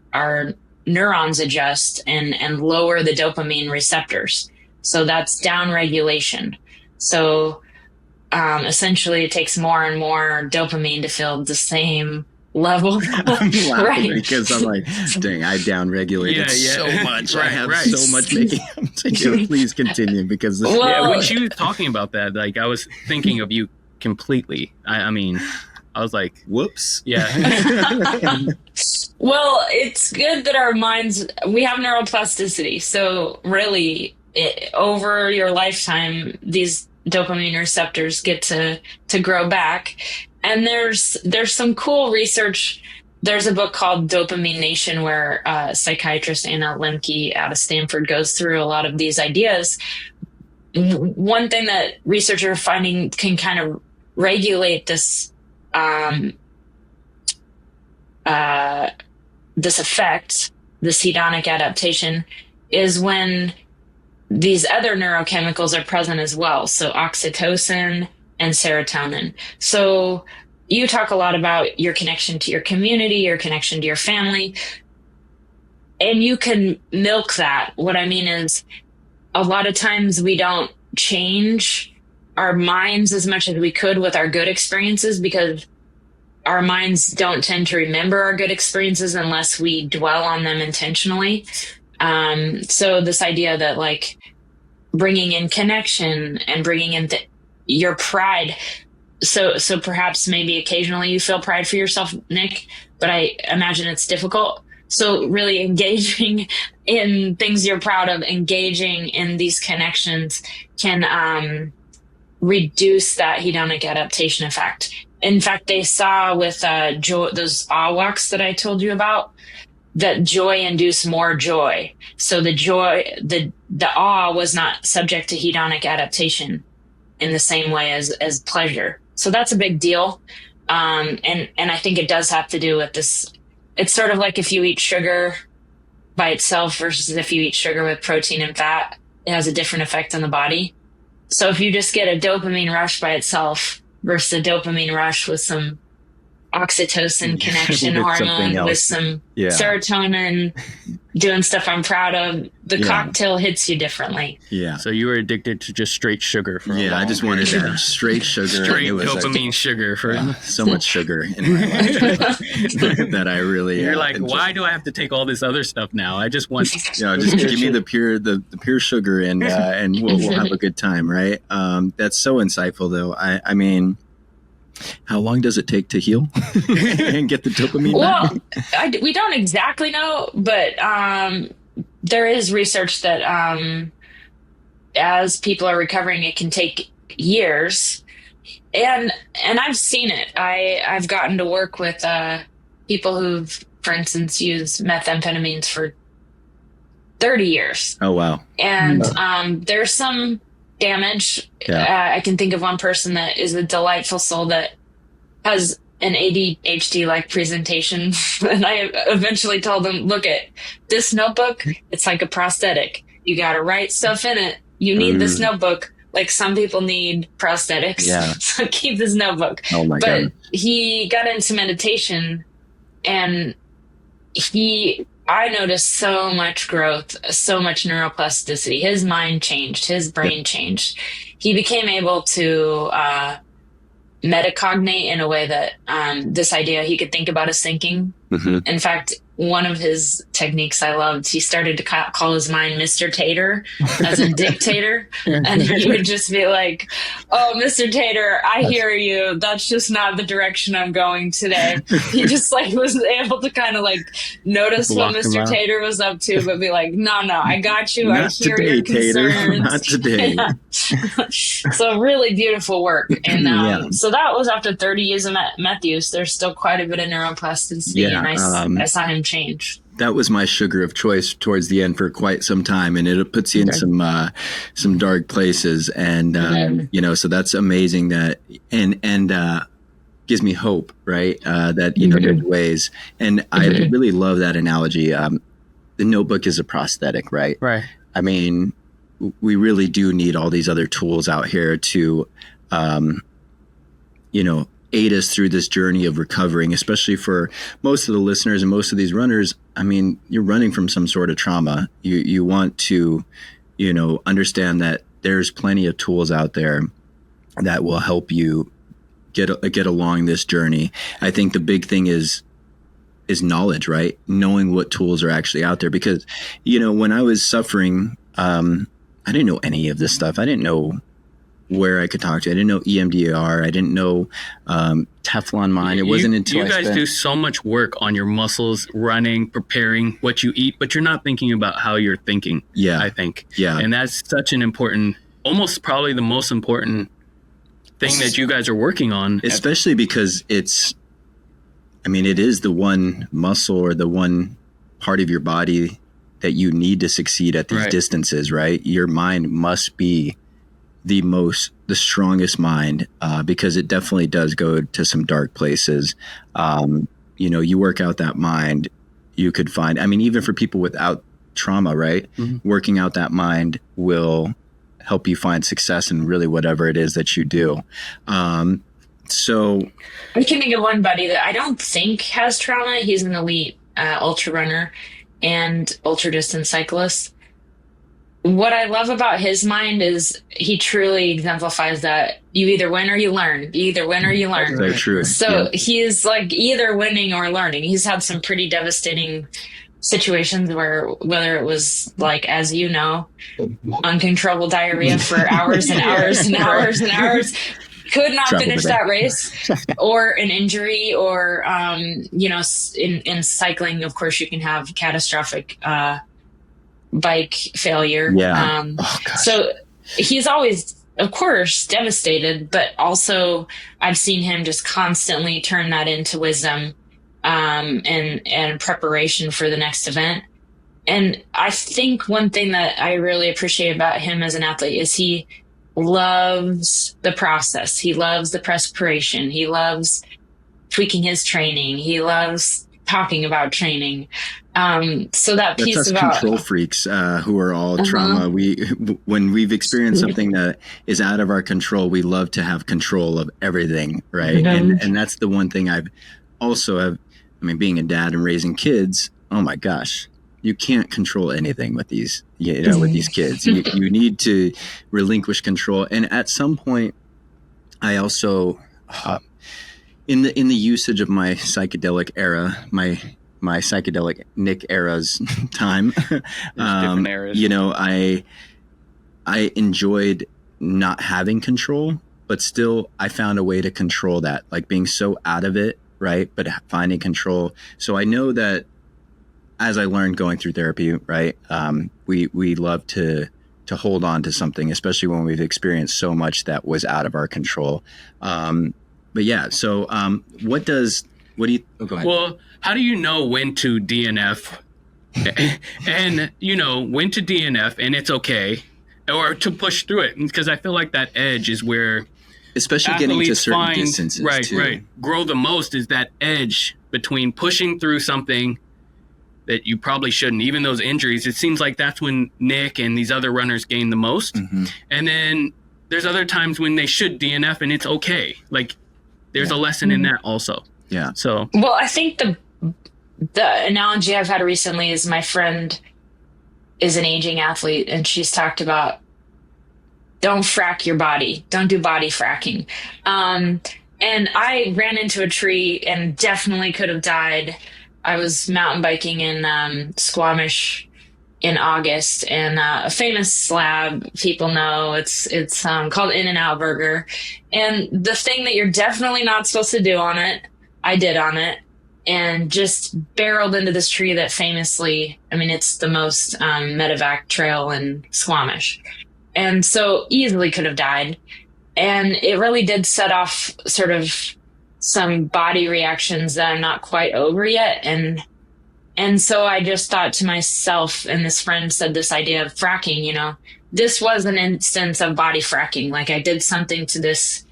[SPEAKER 3] neurons adjust and lower the dopamine receptors. So that's down regulation. So essentially it takes more and more dopamine to feel the same level.
[SPEAKER 1] I'm laughing because I'm like, dang, I down regulated so much. I have so much making up to do. Please continue because
[SPEAKER 2] when she was talking about that, like I was thinking of you completely. I mean, I was like,
[SPEAKER 1] whoops.
[SPEAKER 2] Yeah.
[SPEAKER 3] Well, it's good that our minds, we have neuroplasticity. So really over your lifetime, these dopamine receptors get to grow back. And there's some cool research. There's a book called Dopamine Nation where psychiatrist Anna Lemke out of Stanford goes through a lot of these ideas. One thing that researchers are finding can kind of regulate this this effect, this hedonic adaptation, is when these other neurochemicals are present as well. So oxytocin and serotonin. So you talk a lot about your connection to your community, your connection to your family, and you can milk that. What I mean is a lot of times we don't change our minds as much as we could with our good experiences because our minds don't tend to remember our good experiences unless we dwell on them intentionally. So this idea that like bringing in connection and bringing in your pride. So perhaps maybe occasionally you feel pride for yourself, Nick, but I imagine it's difficult. So really engaging in things you're proud of, engaging in these connections can reduce that hedonic adaptation effect. In fact, they saw with those awe walks that I told you about, that joy induced more joy. So the awe was not subject to hedonic adaptation in the same way as pleasure. So that's a big deal. And I think it does have to do with this. It's sort of like if you eat sugar by itself versus if you eat sugar with protein and fat, it has a different effect on the body. So if you just get a dopamine rush by itself versus a dopamine rush with some oxytocin connection hormone with some serotonin, doing stuff I'm proud of, the cocktail hits you differently.
[SPEAKER 1] Yeah.
[SPEAKER 2] So you were addicted to just straight sugar for a long
[SPEAKER 1] I just wanted that straight sugar.
[SPEAKER 2] Straight dopamine sugar for
[SPEAKER 1] so much sugar in my life that I really
[SPEAKER 2] You're like, enjoy. Why do I have to take all this other stuff now? I just want
[SPEAKER 1] just give me the pure sugar and we'll have a good time, right? That's so insightful though. I mean, how long does it take to heal and get the dopamine back?
[SPEAKER 3] We don't exactly know, but there is research that as people are recovering, it can take years. And I've seen it. I've gotten to work with people who've, for instance, used methamphetamines for 30 years.
[SPEAKER 1] Oh, wow.
[SPEAKER 3] And there's some damage.
[SPEAKER 1] Yeah.
[SPEAKER 3] I can think of one person that is a delightful soul that has an ADHD-like presentation. And I eventually told them, look at this notebook. It's like a prosthetic. You got to write stuff in it. You need this notebook. Like some people need prosthetics.
[SPEAKER 1] Yeah.
[SPEAKER 3] So keep this notebook.
[SPEAKER 1] Oh my
[SPEAKER 3] But
[SPEAKER 1] God.
[SPEAKER 3] he got into meditation, and I noticed so much growth, so much neuroplasticity. His mind changed, his brain changed. He became able to metacognate in a way that this idea he could think about his thinking. In fact, one of his techniques I loved, he started to call his mind Mr. Tater, as in dictator. And he would just be like, oh, Mr. Tater, I hear you. That's just not the direction I'm going today. He just like was able to kind of like notice what Mr. Tater was up to, but be like, no, I got you.
[SPEAKER 1] Not
[SPEAKER 3] I hear
[SPEAKER 1] today,
[SPEAKER 3] your
[SPEAKER 1] Tater.
[SPEAKER 3] concerns.
[SPEAKER 1] Not today.
[SPEAKER 3] Yeah. So really beautiful work. And so that was after 30 years of meth use. There's still quite a bit of neuroplasticity, and I saw him change.
[SPEAKER 1] That was my sugar of choice towards the end for quite some time, and it puts you in some dark places, and so that's amazing that and gives me hope, right? That there's ways, and I really love that analogy. The notebook is a prosthetic, right?
[SPEAKER 2] Right.
[SPEAKER 1] I mean, we really do need all these other tools out here to, aid us through this journey of recovering, especially for most of the listeners and most of these runners. I mean, you're running from some sort of trauma. You want to, understand that there's plenty of tools out there that will help you get along this journey. I think the big thing is knowledge, right? Knowing what tools are actually out there, because, when I was suffering, I didn't know any of this stuff. I didn't know where I could talk to. I didn't know EMDR. I didn't know Teflon Mind. It wasn't until
[SPEAKER 2] you guys do so much work on your muscles, running, preparing what you eat, but you're not thinking about how you're thinking.
[SPEAKER 1] Yeah,
[SPEAKER 2] I think.
[SPEAKER 1] Yeah,
[SPEAKER 2] and that's such an important, almost probably the most important thing that you guys are working on.
[SPEAKER 1] Especially because it is the one muscle or the one part of your body that you need to succeed at these distances, right? Your mind must be the strongest mind, because it definitely does go to some dark places. You work out that mind, you could find, even for people without trauma, right? Working out that mind will help you find success in really whatever it is that you do. So
[SPEAKER 3] I can think of one buddy that I don't think has trauma. He's an elite ultra runner and ultra distance cyclist. What I love about his mind is he truly exemplifies that you either win or you learn. You either win or you learn.
[SPEAKER 1] Very true.
[SPEAKER 3] So he's like either winning or learning. He's had some pretty devastating situations where, whether it was like, as you know, uncontrollable diarrhea for hours and hours and hours and hours, could not finish that race, or an injury, or, in cycling, of course, you can have catastrophic bike failure. So he's always, of course, devastated, but also I've seen him just constantly turn that into wisdom and preparation for the next event. And I think one thing that I really appreciate about him as an athlete is he loves the process. He loves the perspiration. He loves tweaking his training. He loves talking about training. So that piece
[SPEAKER 1] that's
[SPEAKER 3] about
[SPEAKER 1] control freaks who are all trauma. When we've experienced something that is out of our control, we love to have control of everything, right? And that's the one thing I've also have. Being a dad and raising kids, oh my gosh, you can't control anything with these, with these kids. You need to relinquish control. And at some point, I also, in the usage of my psychedelic era, my psychedelic Nick era's time,
[SPEAKER 2] different eras.
[SPEAKER 1] I enjoyed not having control, but still I found a way to control that, like being so out of it, right? But finding control. So I know that as I learned going through therapy, right, we love to hold on to something, especially when we've experienced so much that was out of our control. But yeah, so what do you, go ahead.
[SPEAKER 2] Well, how do you know when to DNF and, when to DNF and it's okay, or to push through it? Because I feel like that edge is where,
[SPEAKER 1] especially getting to certain distances,
[SPEAKER 2] right, grow the most, is that edge between pushing through something that you probably shouldn't. Even those injuries, it seems like that's when Nick and these other runners gain the most. Mm-hmm. And then there's other times when they should DNF and it's okay. Like, there's a lesson in that also.
[SPEAKER 1] Yeah.
[SPEAKER 2] So,
[SPEAKER 3] well, I think the analogy I've had recently is my friend is an aging athlete, and she's talked about don't frack your body. Don't do body fracking. And I ran into a tree and definitely could have died. I was mountain biking in Squamish in August, and a famous slab, people know, it's called In-N-Out Burger. And the thing that you're definitely not supposed to do on it, I did on it, and just barreled into this tree that famously, I mean, it's the most medevac trail in Squamish. And so easily could have died. And it really did set off sort of some body reactions that I'm not quite over yet. And so I just thought to myself, and this friend said this idea of fracking, this was an instance of body fracking. Like, I did something to this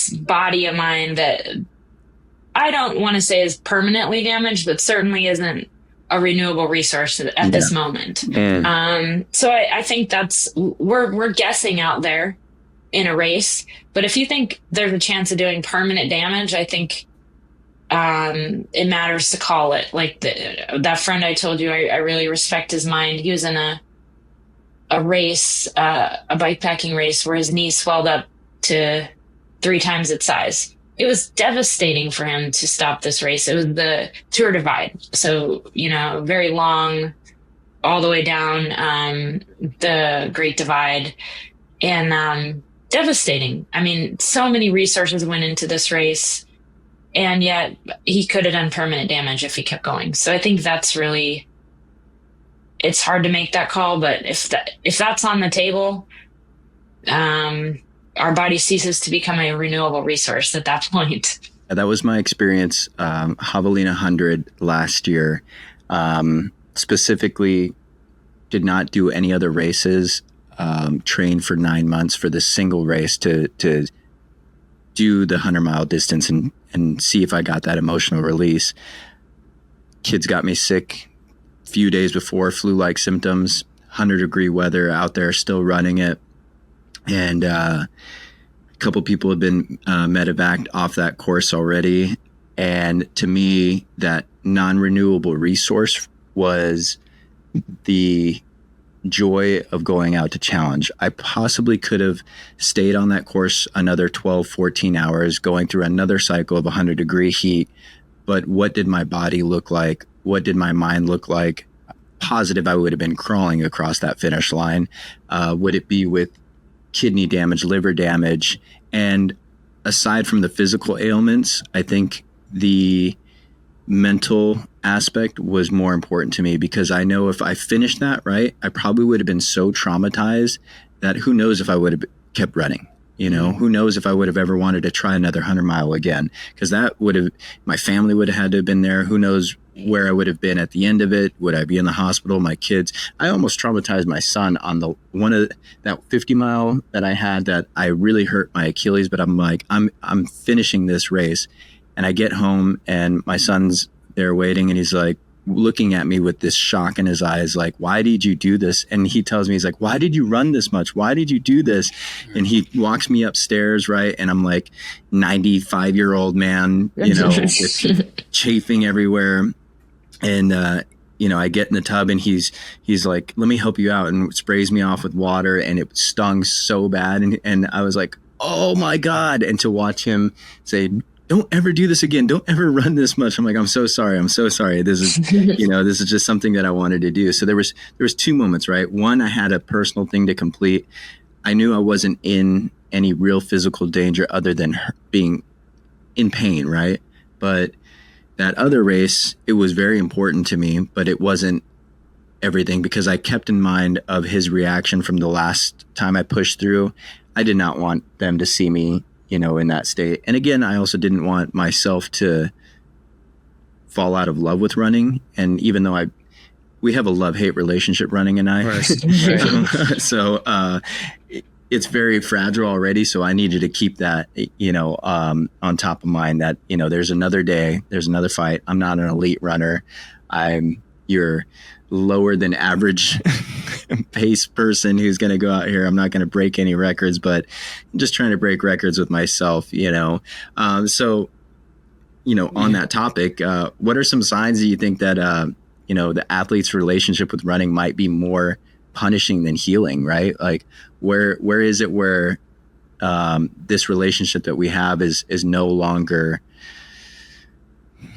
[SPEAKER 3] body of mine that I don't want to say is permanently damaged, but certainly isn't a renewable resource at this moment. So I think we're guessing out there in a race, but if you think there's a chance of doing permanent damage, I think it matters to call it. Like that friend I told you, I really respect his mind. He was in a race, a bikepacking race, where his knee swelled up to 3 times its size. It was devastating for him to stop this race. It was the Tour Divide. So, very long, all the way down the Great Divide, and devastating. I mean, so many resources went into this race, and yet he could have done permanent damage if he kept going. So I think that's really, it's hard to make that call, but if that's on the table, our body ceases to become a renewable resource at that point.
[SPEAKER 1] That was my experience. Javelina 100 last year, specifically did not do any other races, trained for 9 months for this single race to do the 100-mile distance and see if I got that emotional release. Kids got me sick a few days before, flu-like symptoms, 100-degree weather out there, still running it. And a couple people have been medevaced off that course already. And to me, that non-renewable resource was the joy of going out to challenge. I possibly could have stayed on that course another 12, 14 hours, going through another cycle of 100-degree heat. But what did my body look like? What did my mind look like? Positive I would have been crawling across that finish line. Would it be with kidney damage, liver damage? And aside from the physical ailments, I think the mental aspect was more important to me, because I know if I finished that right, I probably would have been so traumatized that who knows if I would have kept running. Who knows if I would have ever wanted to try another 100-mile again, because that would have, my family would have had to have been there. Who knows where I would have been at the end of it? Would I be in the hospital? My kids? I almost traumatized my son on the one of that 50-mile that I had, that I really hurt my Achilles, but I'm like, I'm finishing this race. And I get home and my son's there waiting, and he's like looking at me with this shock in his eyes, like, why did you do this? And he tells me, he's like, why did you run this much? Why did you do this? And he walks me upstairs, right? And I'm like 95-year-old man, with chafing everywhere. And, I get in the tub, and he's like, let me help you out, and sprays me off with water, and it stung so bad. And I was like, oh my God. And to watch him say, don't ever do this again. Don't ever run this much. I'm like, I'm so sorry. This is, this is just something that I wanted to do. So there was 2 moments, right? One, I had a personal thing to complete. I knew I wasn't in any real physical danger other than being in pain, right? But that other race, it was very important to me, but it wasn't everything, because I kept in mind of his reaction from the last time I pushed through. I did not want them to see me, in that state. And again, I also didn't want myself to fall out of love with running. And even though we have a love-hate relationship, running and I, right. So it's very fragile already. So I needed to keep that, on top of mind that, there's another day, there's another fight. I'm not an elite runner. I'm your lower than average pace person who's going to go out here. I'm not going to break any records, but I'm just trying to break records with myself, So, on that topic, what are some signs that you think that, the athlete's relationship with running might be more punishing than healing, right? Like where is it where this relationship that we have is no longer,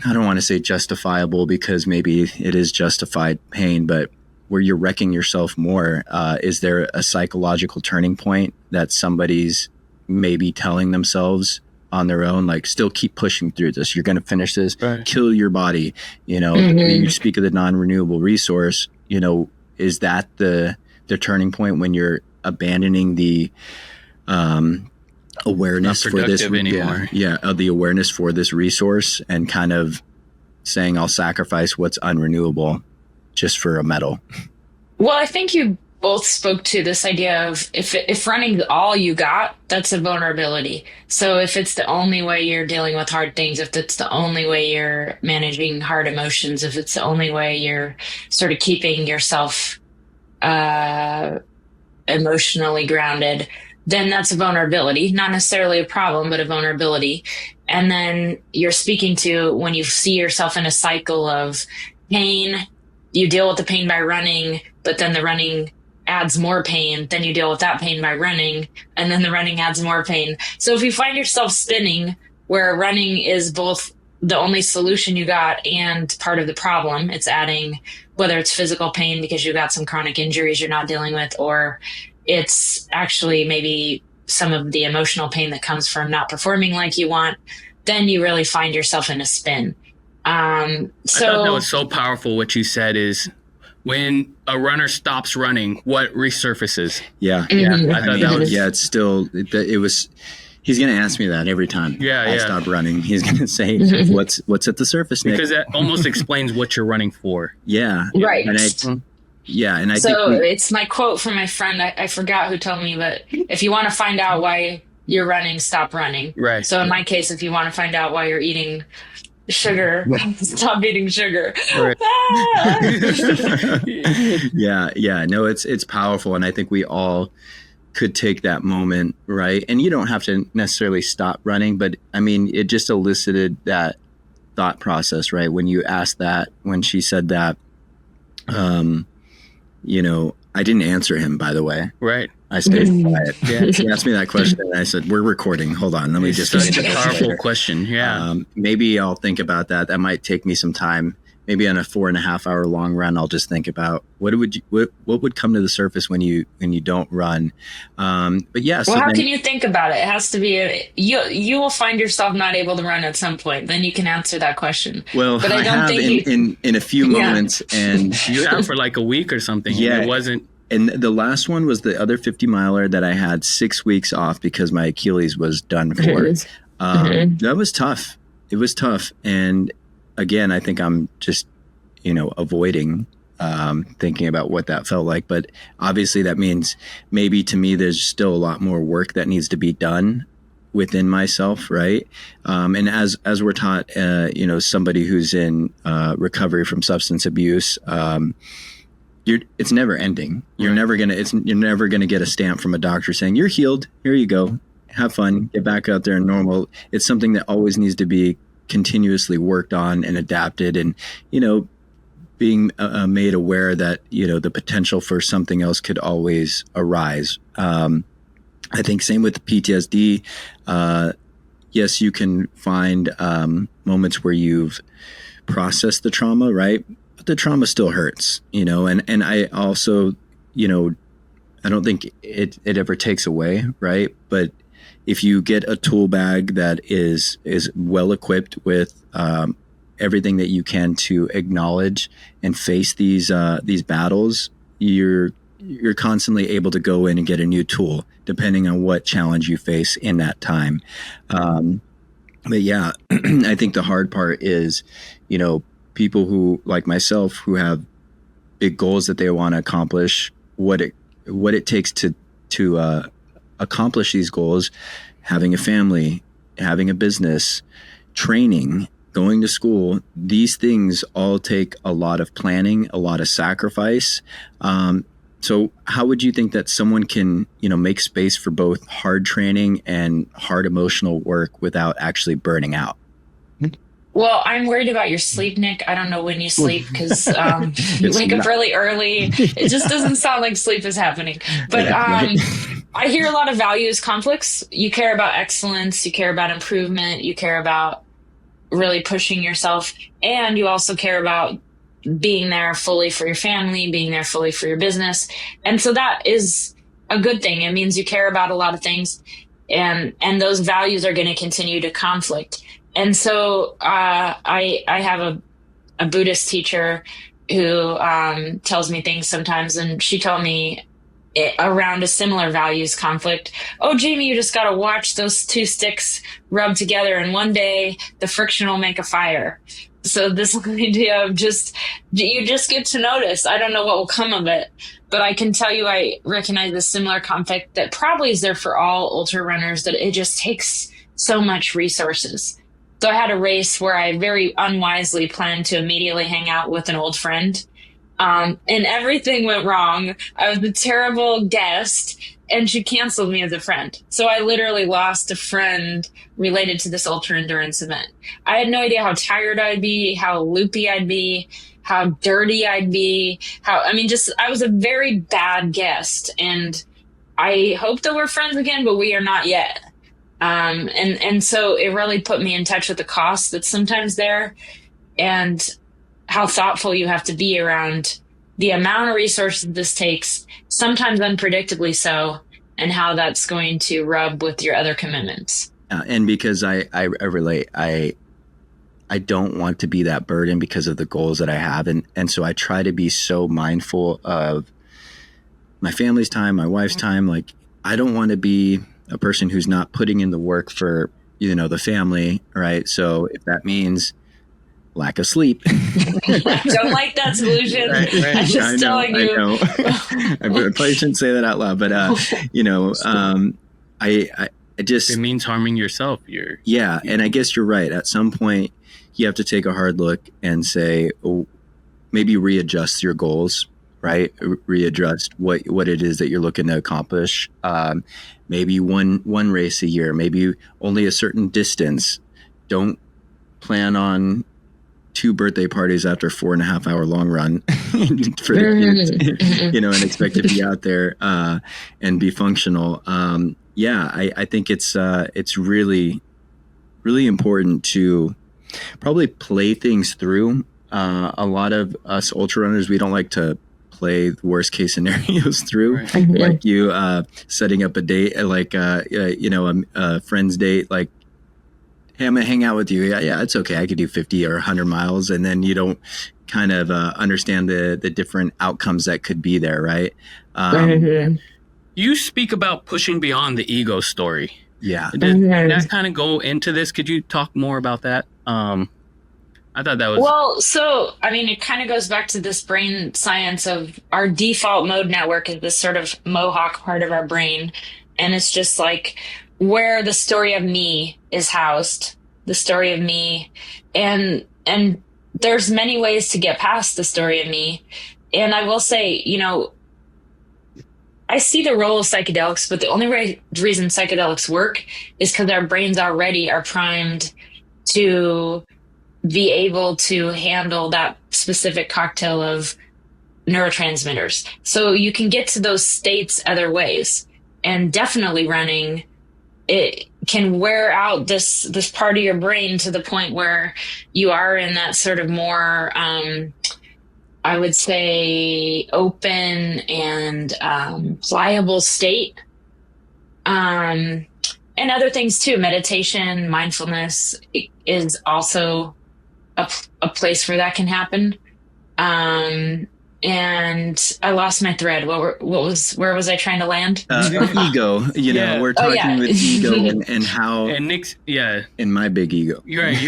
[SPEAKER 1] I don't want to say justifiable, because maybe it is justified pain, but where you're wrecking yourself more? Is there a psychological turning point that somebody's maybe telling themselves on their own, like, still keep pushing through this, you're going to finish this, right. Kill your body, You speak of the non-renewable resource, is that the turning point when you're abandoning the awareness for this anymore? The awareness for this resource, and kind of saying I'll sacrifice what's unrenewable just for a medal?
[SPEAKER 3] Well, I think you both spoke to this idea of if running all you got, that's a vulnerability. So if it's the only way you're dealing with hard things, if it's the only way you're managing hard emotions, if it's the only way you're sort of keeping yourself emotionally grounded, then that's a vulnerability, not necessarily a problem, but a vulnerability. And then you're speaking to when you see yourself in a cycle of pain, you deal with the pain by running, but then the running adds more pain. Then you deal with that pain by running, and then the running adds more pain. So if you find yourself spinning where running is both the only solution you got and part of the problem, it's adding, whether it's physical pain because you got some chronic injuries you're not dealing with, or it's actually maybe some of the emotional pain that comes from not performing like you want, then you really find yourself in a spin. I
[SPEAKER 2] thought that was so powerful. What you said is, when a runner stops running, what resurfaces?
[SPEAKER 1] Yeah.
[SPEAKER 3] Mm-hmm.
[SPEAKER 1] I thought that was, it's still, it was, he's going to ask me that every time I stop running. He's going to say, what's at the surface, Nick?
[SPEAKER 2] Because that almost explains what you're running for.
[SPEAKER 1] Yeah.
[SPEAKER 3] Right.
[SPEAKER 1] And I
[SPEAKER 3] so it's my quote from my friend. I forgot who told me, but if you want to find out why you're running, stop running.
[SPEAKER 2] Right.
[SPEAKER 3] So in my case, if you want to find out why you're eating sugar, stop eating sugar.
[SPEAKER 2] Right.
[SPEAKER 1] No, it's powerful, and I think we all could take that moment, right? And you don't have to necessarily stop running, but I mean, it just elicited that thought process, right? When you asked that, when she said that, I didn't answer him, by the way.
[SPEAKER 2] Right.
[SPEAKER 1] I stayed quiet. Yeah. He asked me that question, and I said, "We're recording. Hold on, let me just."
[SPEAKER 2] Such a powerful question. Yeah.
[SPEAKER 1] Maybe I'll think about that. That might take me some time. Maybe on a 4.5 hour long run, I'll just think about what would come to the surface when you don't run. But yeah.
[SPEAKER 3] Well, how can you think about it? It has to be you will find yourself not able to run at some point. Then you can answer that question.
[SPEAKER 1] Well, but I don't think in a few moments, and
[SPEAKER 2] you have for like a week or something.
[SPEAKER 1] Yeah,
[SPEAKER 2] it wasn't.
[SPEAKER 1] And the last one was the other 50 miler that I had 6 weeks off because my Achilles was done for. That was tough. It was tough. And again, I think I'm just, avoiding thinking about what that felt like. But obviously that means maybe to me, there's still a lot more work that needs to be done within myself. Right. And as we're taught, somebody who's in recovery from substance abuse, it's never ending. You're never gonna get a stamp from a doctor saying you're healed. Here you go. Have fun. Get back out there and normal. It's something that always needs to be continuously worked on and adapted, and being made aware that the potential for something else could always arise. I think same with the PTSD. Yes, you can find moments where you've processed the trauma, right? The trauma still hurts, and I also, I don't think it ever takes away. Right. But if you get a tool bag that is well equipped with, everything that you can to acknowledge and face these battles, you're constantly able to go in and get a new tool depending on what challenge you face in that time. But yeah, I think the hard part is, people who, like myself, who have big goals that they want to accomplish, what it takes to accomplish these goals, having a family, having a business, training, going to school. These things all take a lot of planning, a lot of sacrifice. So how would you think that someone can, make space for both hard training and hard emotional work without actually burning out?
[SPEAKER 3] Well, I'm worried about your sleep, Nick. I don't know when you sleep because you wake up really early. It just doesn't sound like sleep is happening. But I hear a lot of values conflicts. You care about excellence. You care about improvement. You care about really pushing yourself. And you also care about being there fully for your family, being there fully for your business. And so that is a good thing. It means you care about a lot of things. And those values are going to continue to conflict. And so I have a Buddhist teacher who tells me things sometimes, and she told me around a similar values conflict, oh, Jaimie, you just got to watch those two sticks rub together, and one day the friction will make a fire. So this idea of you just get to notice. I don't know what will come of it, but I can tell you I recognize a similar conflict that probably is there for all ultra runners, that it just takes so much resources. So I had a race where I very unwisely planned to immediately hang out with an old friend. And everything went wrong. I was a terrible guest, and she canceled me as a friend. So I literally lost a friend related to this ultra endurance event. I had no idea how tired I'd be, how loopy I'd be, how dirty I'd be, I was a very bad guest. And I hope that we're friends again, but we are not yet. And so it really put me in touch with the cost that's sometimes there, and how thoughtful you have to be around the amount of resources this takes, sometimes unpredictably so, and how that's going to rub with your other commitments.
[SPEAKER 1] And because I relate, I don't want to be that burden because of the goals that I have. And so I try to be so mindful of my family's time, my wife's time. Like, I don't want to be a person who's not putting in the work for, the family. Right. So if that means lack of sleep.
[SPEAKER 3] Don't like that solution. Right. I'm just telling you.
[SPEAKER 1] I know. I probably shouldn't say that out loud, but I just,
[SPEAKER 2] it means harming yourself.
[SPEAKER 1] Yeah. And I guess you're right. At some point you have to take a hard look and say, maybe readjust your goals, right? Readjust what it is that you're looking to accomplish. Maybe one race a year, maybe only a certain distance. Don't plan on 2 birthday parties after a 4.5 hour long run for the kids, and expect to be out there and be functional. I think it's really, really important to probably play things through. A lot of us ultra runners, we don't like to play the worst case scenarios through, right. Like you setting up a date, like a friend's date, like, hey, I'm gonna hang out with you. Yeah, it's okay. I could do 50 or 100 miles, and then you don't kind of understand the different outcomes that could be there, right?
[SPEAKER 2] You speak about pushing beyond the ego story.
[SPEAKER 1] Yeah.
[SPEAKER 2] Did that kind of go into this? Could you talk more about that? I thought that was...
[SPEAKER 3] Well, so, it kind of goes back to this brain science of our default mode network is this sort of mohawk part of our brain. And it's just like where the story of me is housed, the story of me. And there's many ways to get past the story of me. And I will say, I see the role of psychedelics, but the only reason psychedelics work is because our brains already are primed to be able to handle that specific cocktail of neurotransmitters. So you can get to those states other ways. And definitely running, it can wear out this part of your brain to the point where you are in that sort of more, I would say, open and pliable state. And other things too, meditation, mindfulness is also a place where that can happen. And I lost my thread. Where was I trying to land?
[SPEAKER 1] Ego, we're talking with ego and how,
[SPEAKER 2] and Nick's,
[SPEAKER 1] and my big ego.
[SPEAKER 2] You're right.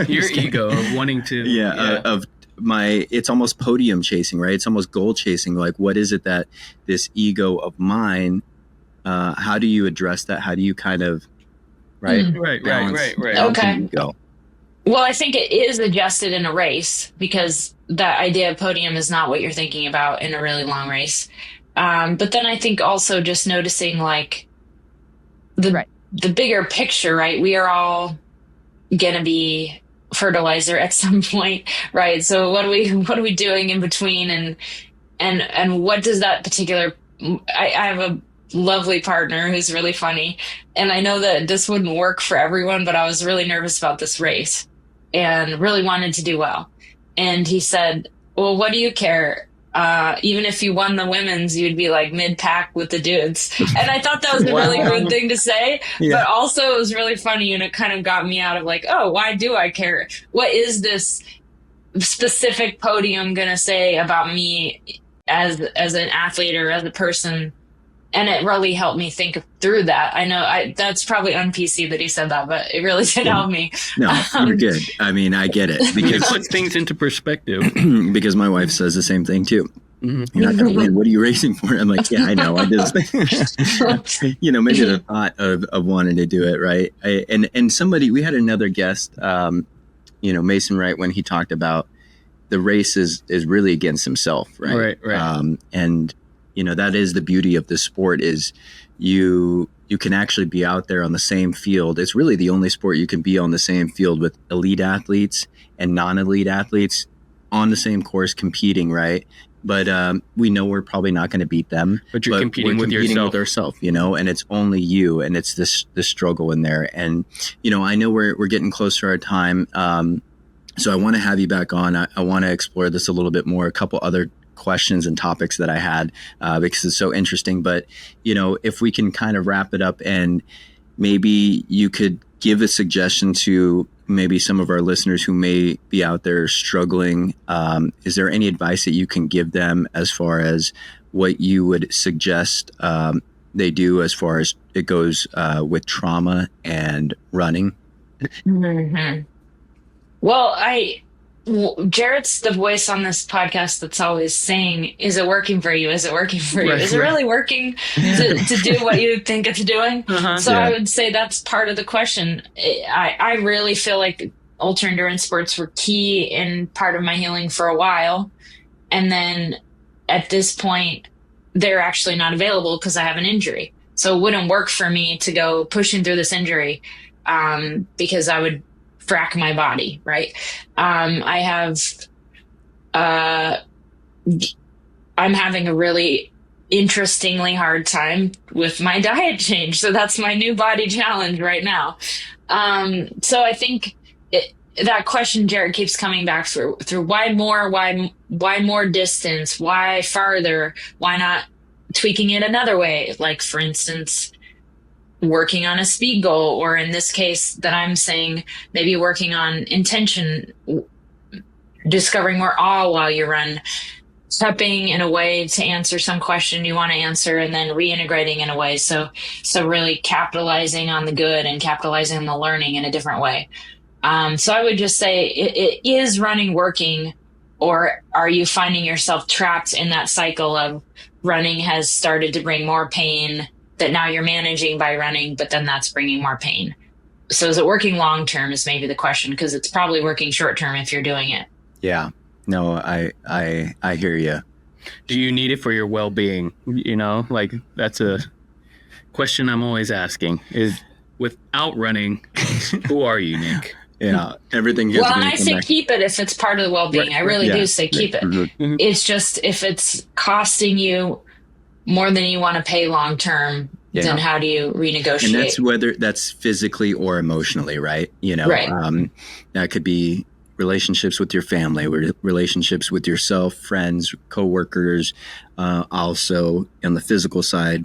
[SPEAKER 2] Your ego of wanting to,
[SPEAKER 1] it's almost podium chasing, right? It's almost goal chasing. Like, what is it that this ego of mine, how do you address that? How do you kind of, right?
[SPEAKER 2] Right.
[SPEAKER 3] Okay.
[SPEAKER 1] Ego?
[SPEAKER 3] Well, I think it is adjusted in a race, because that idea of podium is not what you're thinking about in a really long race. But then I think also just noticing like the bigger picture, right? We are all going to be fertilizer at some point, right? So what are we doing in between, and what does that particular, I have a lovely partner who's really funny, and I know that this wouldn't work for everyone, but I was really nervous about this race and really wanted to do well. And he said, well, what do you care? Even if you won the women's, you'd be like mid-pack with the dudes. And I thought that was a really rude thing to say, but also it was really funny, and it kind of got me out of like, oh, why do I care? What is this specific podium going to say about me as an athlete or as a person? And it really helped me think through that. I know that's probably un-PC that he said that, but it really did help me.
[SPEAKER 1] No, you're good. I mean, I get it.
[SPEAKER 2] Because it puts things into perspective.
[SPEAKER 1] Because my wife says the same thing too.
[SPEAKER 2] Mm-hmm.
[SPEAKER 1] You're not going to win. What are you racing for? I'm like, yeah, I know. I just, maybe the thought of wanting to do it, right? And somebody, we had another guest, Mason Wright, when he talked about the race is really against himself, right?
[SPEAKER 2] Right.
[SPEAKER 1] And that is the beauty of the sport, is you can actually be out there on the same field. It's really the only sport you can be on the same field with elite athletes and non-elite athletes on the same course competing, right? But we know we're probably not going to beat them.
[SPEAKER 2] But we're competing with
[SPEAKER 1] ourselves, and it's only you, and it's this struggle in there. And I know we're getting close to our time, so I want to have you back on. I want to explore this a little bit more. A couple other questions and topics that I had because it's so interesting. But if we can kind of wrap it up, and maybe you could give a suggestion to maybe some of our listeners who may be out there struggling. Is there any advice that you can give them as far as what you would suggest they do as far as it goes with trauma and running?
[SPEAKER 3] Mm-hmm. Well, Jarrett's the voice on this podcast that's always saying, is it working for you? Is it working for you? Is it really working to do what you think it's doing? So I would say that's part of the question. I really feel like ultra endurance sports were key in part of my healing for a while. And then at this point, they're actually not available because I have an injury. So it wouldn't work for me to go pushing through this injury because I would frack my body, right? I'm having a really interestingly hard time with my diet change. So that's my new body challenge right now. So I think that question, Jared, keeps coming back through why more, why more distance, why farther, why not tweaking it another way? Like, for instance, working on a speed goal, or in this case that I'm saying, maybe working on intention, discovering more awe while you run, prepping in a way to answer some question you want to answer, and then reintegrating in a way. So really capitalizing on the good and capitalizing on the learning in a different way. So I would just say, it is running working, or are you finding yourself trapped in that cycle of running has started to bring more pain that now you're managing by running, but then that's bringing more pain. So is it working long term is maybe the question, because it's probably working short term if you're doing it.
[SPEAKER 1] Yeah, no, I hear you.
[SPEAKER 2] Do you need it for your well-being? Like, that's a question I'm always asking, is without running, who are you, Nick?
[SPEAKER 1] Yeah, everything.
[SPEAKER 3] Well, and I say keep it if it's part of the well-being. Right. I really do say keep it. Mm-hmm. It's just if it's costing you more than you want to pay long term, then how do you renegotiate?
[SPEAKER 1] And that's whether that's physically or emotionally, right?
[SPEAKER 3] Right.
[SPEAKER 1] That could be relationships with your family, relationships with yourself, friends, coworkers. Also on the physical side,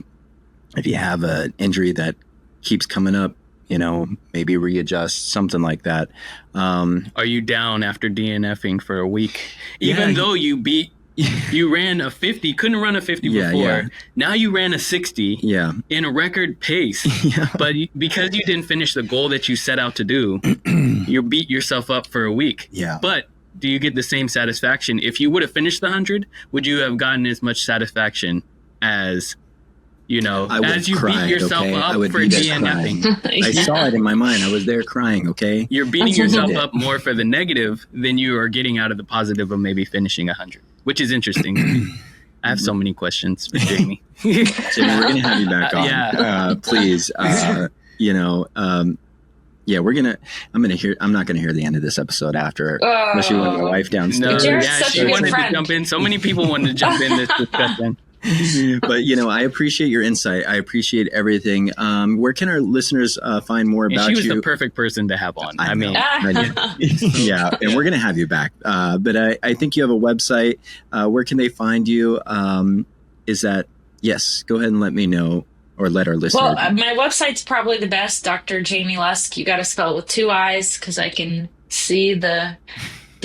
[SPEAKER 1] if you have an injury that keeps coming up, maybe readjust, something like that.
[SPEAKER 2] Are you down after DNFing for a week? Even though you ran a 50, couldn't run a 50 before. Yeah. Now you ran a 60 in a record pace. But because you didn't finish the goal that you set out to do, you beat yourself up for a week.
[SPEAKER 1] Yeah.
[SPEAKER 2] But do you get the same satisfaction? If you would have finished the 100, would you have gotten as much satisfaction as as you
[SPEAKER 1] cried,
[SPEAKER 2] beat yourself up for DNFing?
[SPEAKER 1] I saw it in my mind. I was there crying, okay?
[SPEAKER 2] You're beating yourself up more for the negative than you are getting out of the positive of maybe finishing 100, which is interesting to me. I have so many questions for Jaimie.
[SPEAKER 1] Jaimie, we're going to have you back on. Please. I'm not gonna hear the end of this episode after, unless you want my wife downstairs.
[SPEAKER 2] She wanted to jump in. So many people wanted to jump in this discussion.
[SPEAKER 1] But I appreciate your insight. I appreciate everything. Where can our listeners find more about you?
[SPEAKER 2] She was the perfect person to have on. I mean,
[SPEAKER 1] yeah, and we're gonna have you back. But I think you have a website. Where can they find you? Yes? Go ahead and let me know, or let our listeners.
[SPEAKER 3] Well, my website's probably the best. Dr. Jaimie Lusk. You got to spell it with 2 I's because I can see the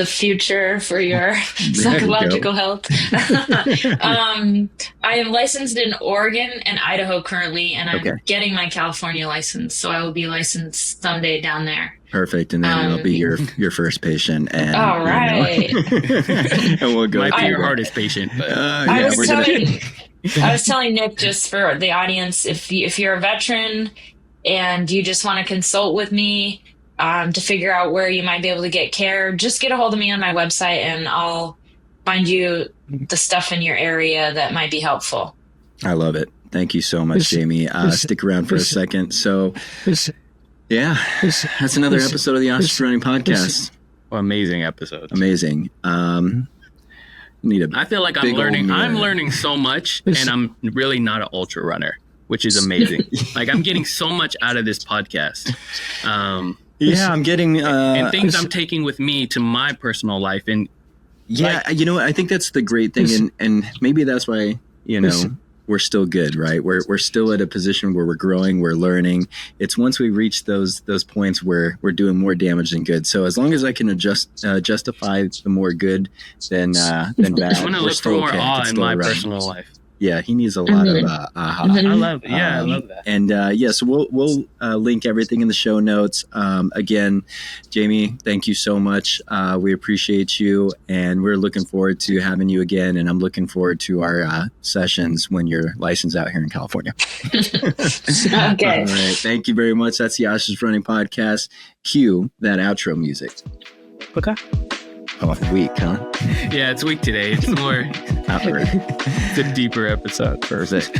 [SPEAKER 3] future for your psychological health. I am licensed in Oregon and Idaho currently, and I'm getting my California license, so I will be licensed someday down there.
[SPEAKER 1] Perfect, and then it'll be your first patient. And,
[SPEAKER 3] all right.
[SPEAKER 1] And we'll go.
[SPEAKER 2] Might be your hardest patient, but
[SPEAKER 3] I was telling Nick, just for the audience, if you're a veteran and you just want to consult with me, to figure out where you might be able to get care, just get a hold of me on my website and I'll find you the stuff in your area that might be helpful.
[SPEAKER 1] I love it. Thank you so much, Jaimie. Stick around for a second. So, that's another episode of the Ostrich Running Podcast.
[SPEAKER 2] Amazing episode.
[SPEAKER 1] Amazing. I
[SPEAKER 2] feel like I'm learning so much, and I'm really not an ultra runner, which is amazing. Like, I'm getting so much out of this podcast.
[SPEAKER 1] I'm getting
[SPEAKER 2] and things I'm taking with me to my personal life. And
[SPEAKER 1] I think that's the great thing, and maybe that's why we're still good, right? We're still at a position where we're growing, we're learning. It's once we reach those points where we're doing more damage than good. So as long as I can justify the more good than bad,
[SPEAKER 2] I'm gonna look for more awe in my personal life.
[SPEAKER 1] Yeah, he needs a lot of aha.
[SPEAKER 2] I love it. Yeah, I love that.
[SPEAKER 1] And so we'll link everything in the show notes. Again, Jaimie, thank you so much. We appreciate you, and we're looking forward to having you again. And I'm looking forward to our sessions when you're licensed out here in California.
[SPEAKER 3] Okay.
[SPEAKER 1] All right. Thank you very much. That's the Ostrich Running Podcast. Cue that outro music.
[SPEAKER 2] Okay.
[SPEAKER 1] Oh, weak, huh?
[SPEAKER 2] Yeah, it's weak today. It's more. It's a deeper episode.
[SPEAKER 1] Perfect.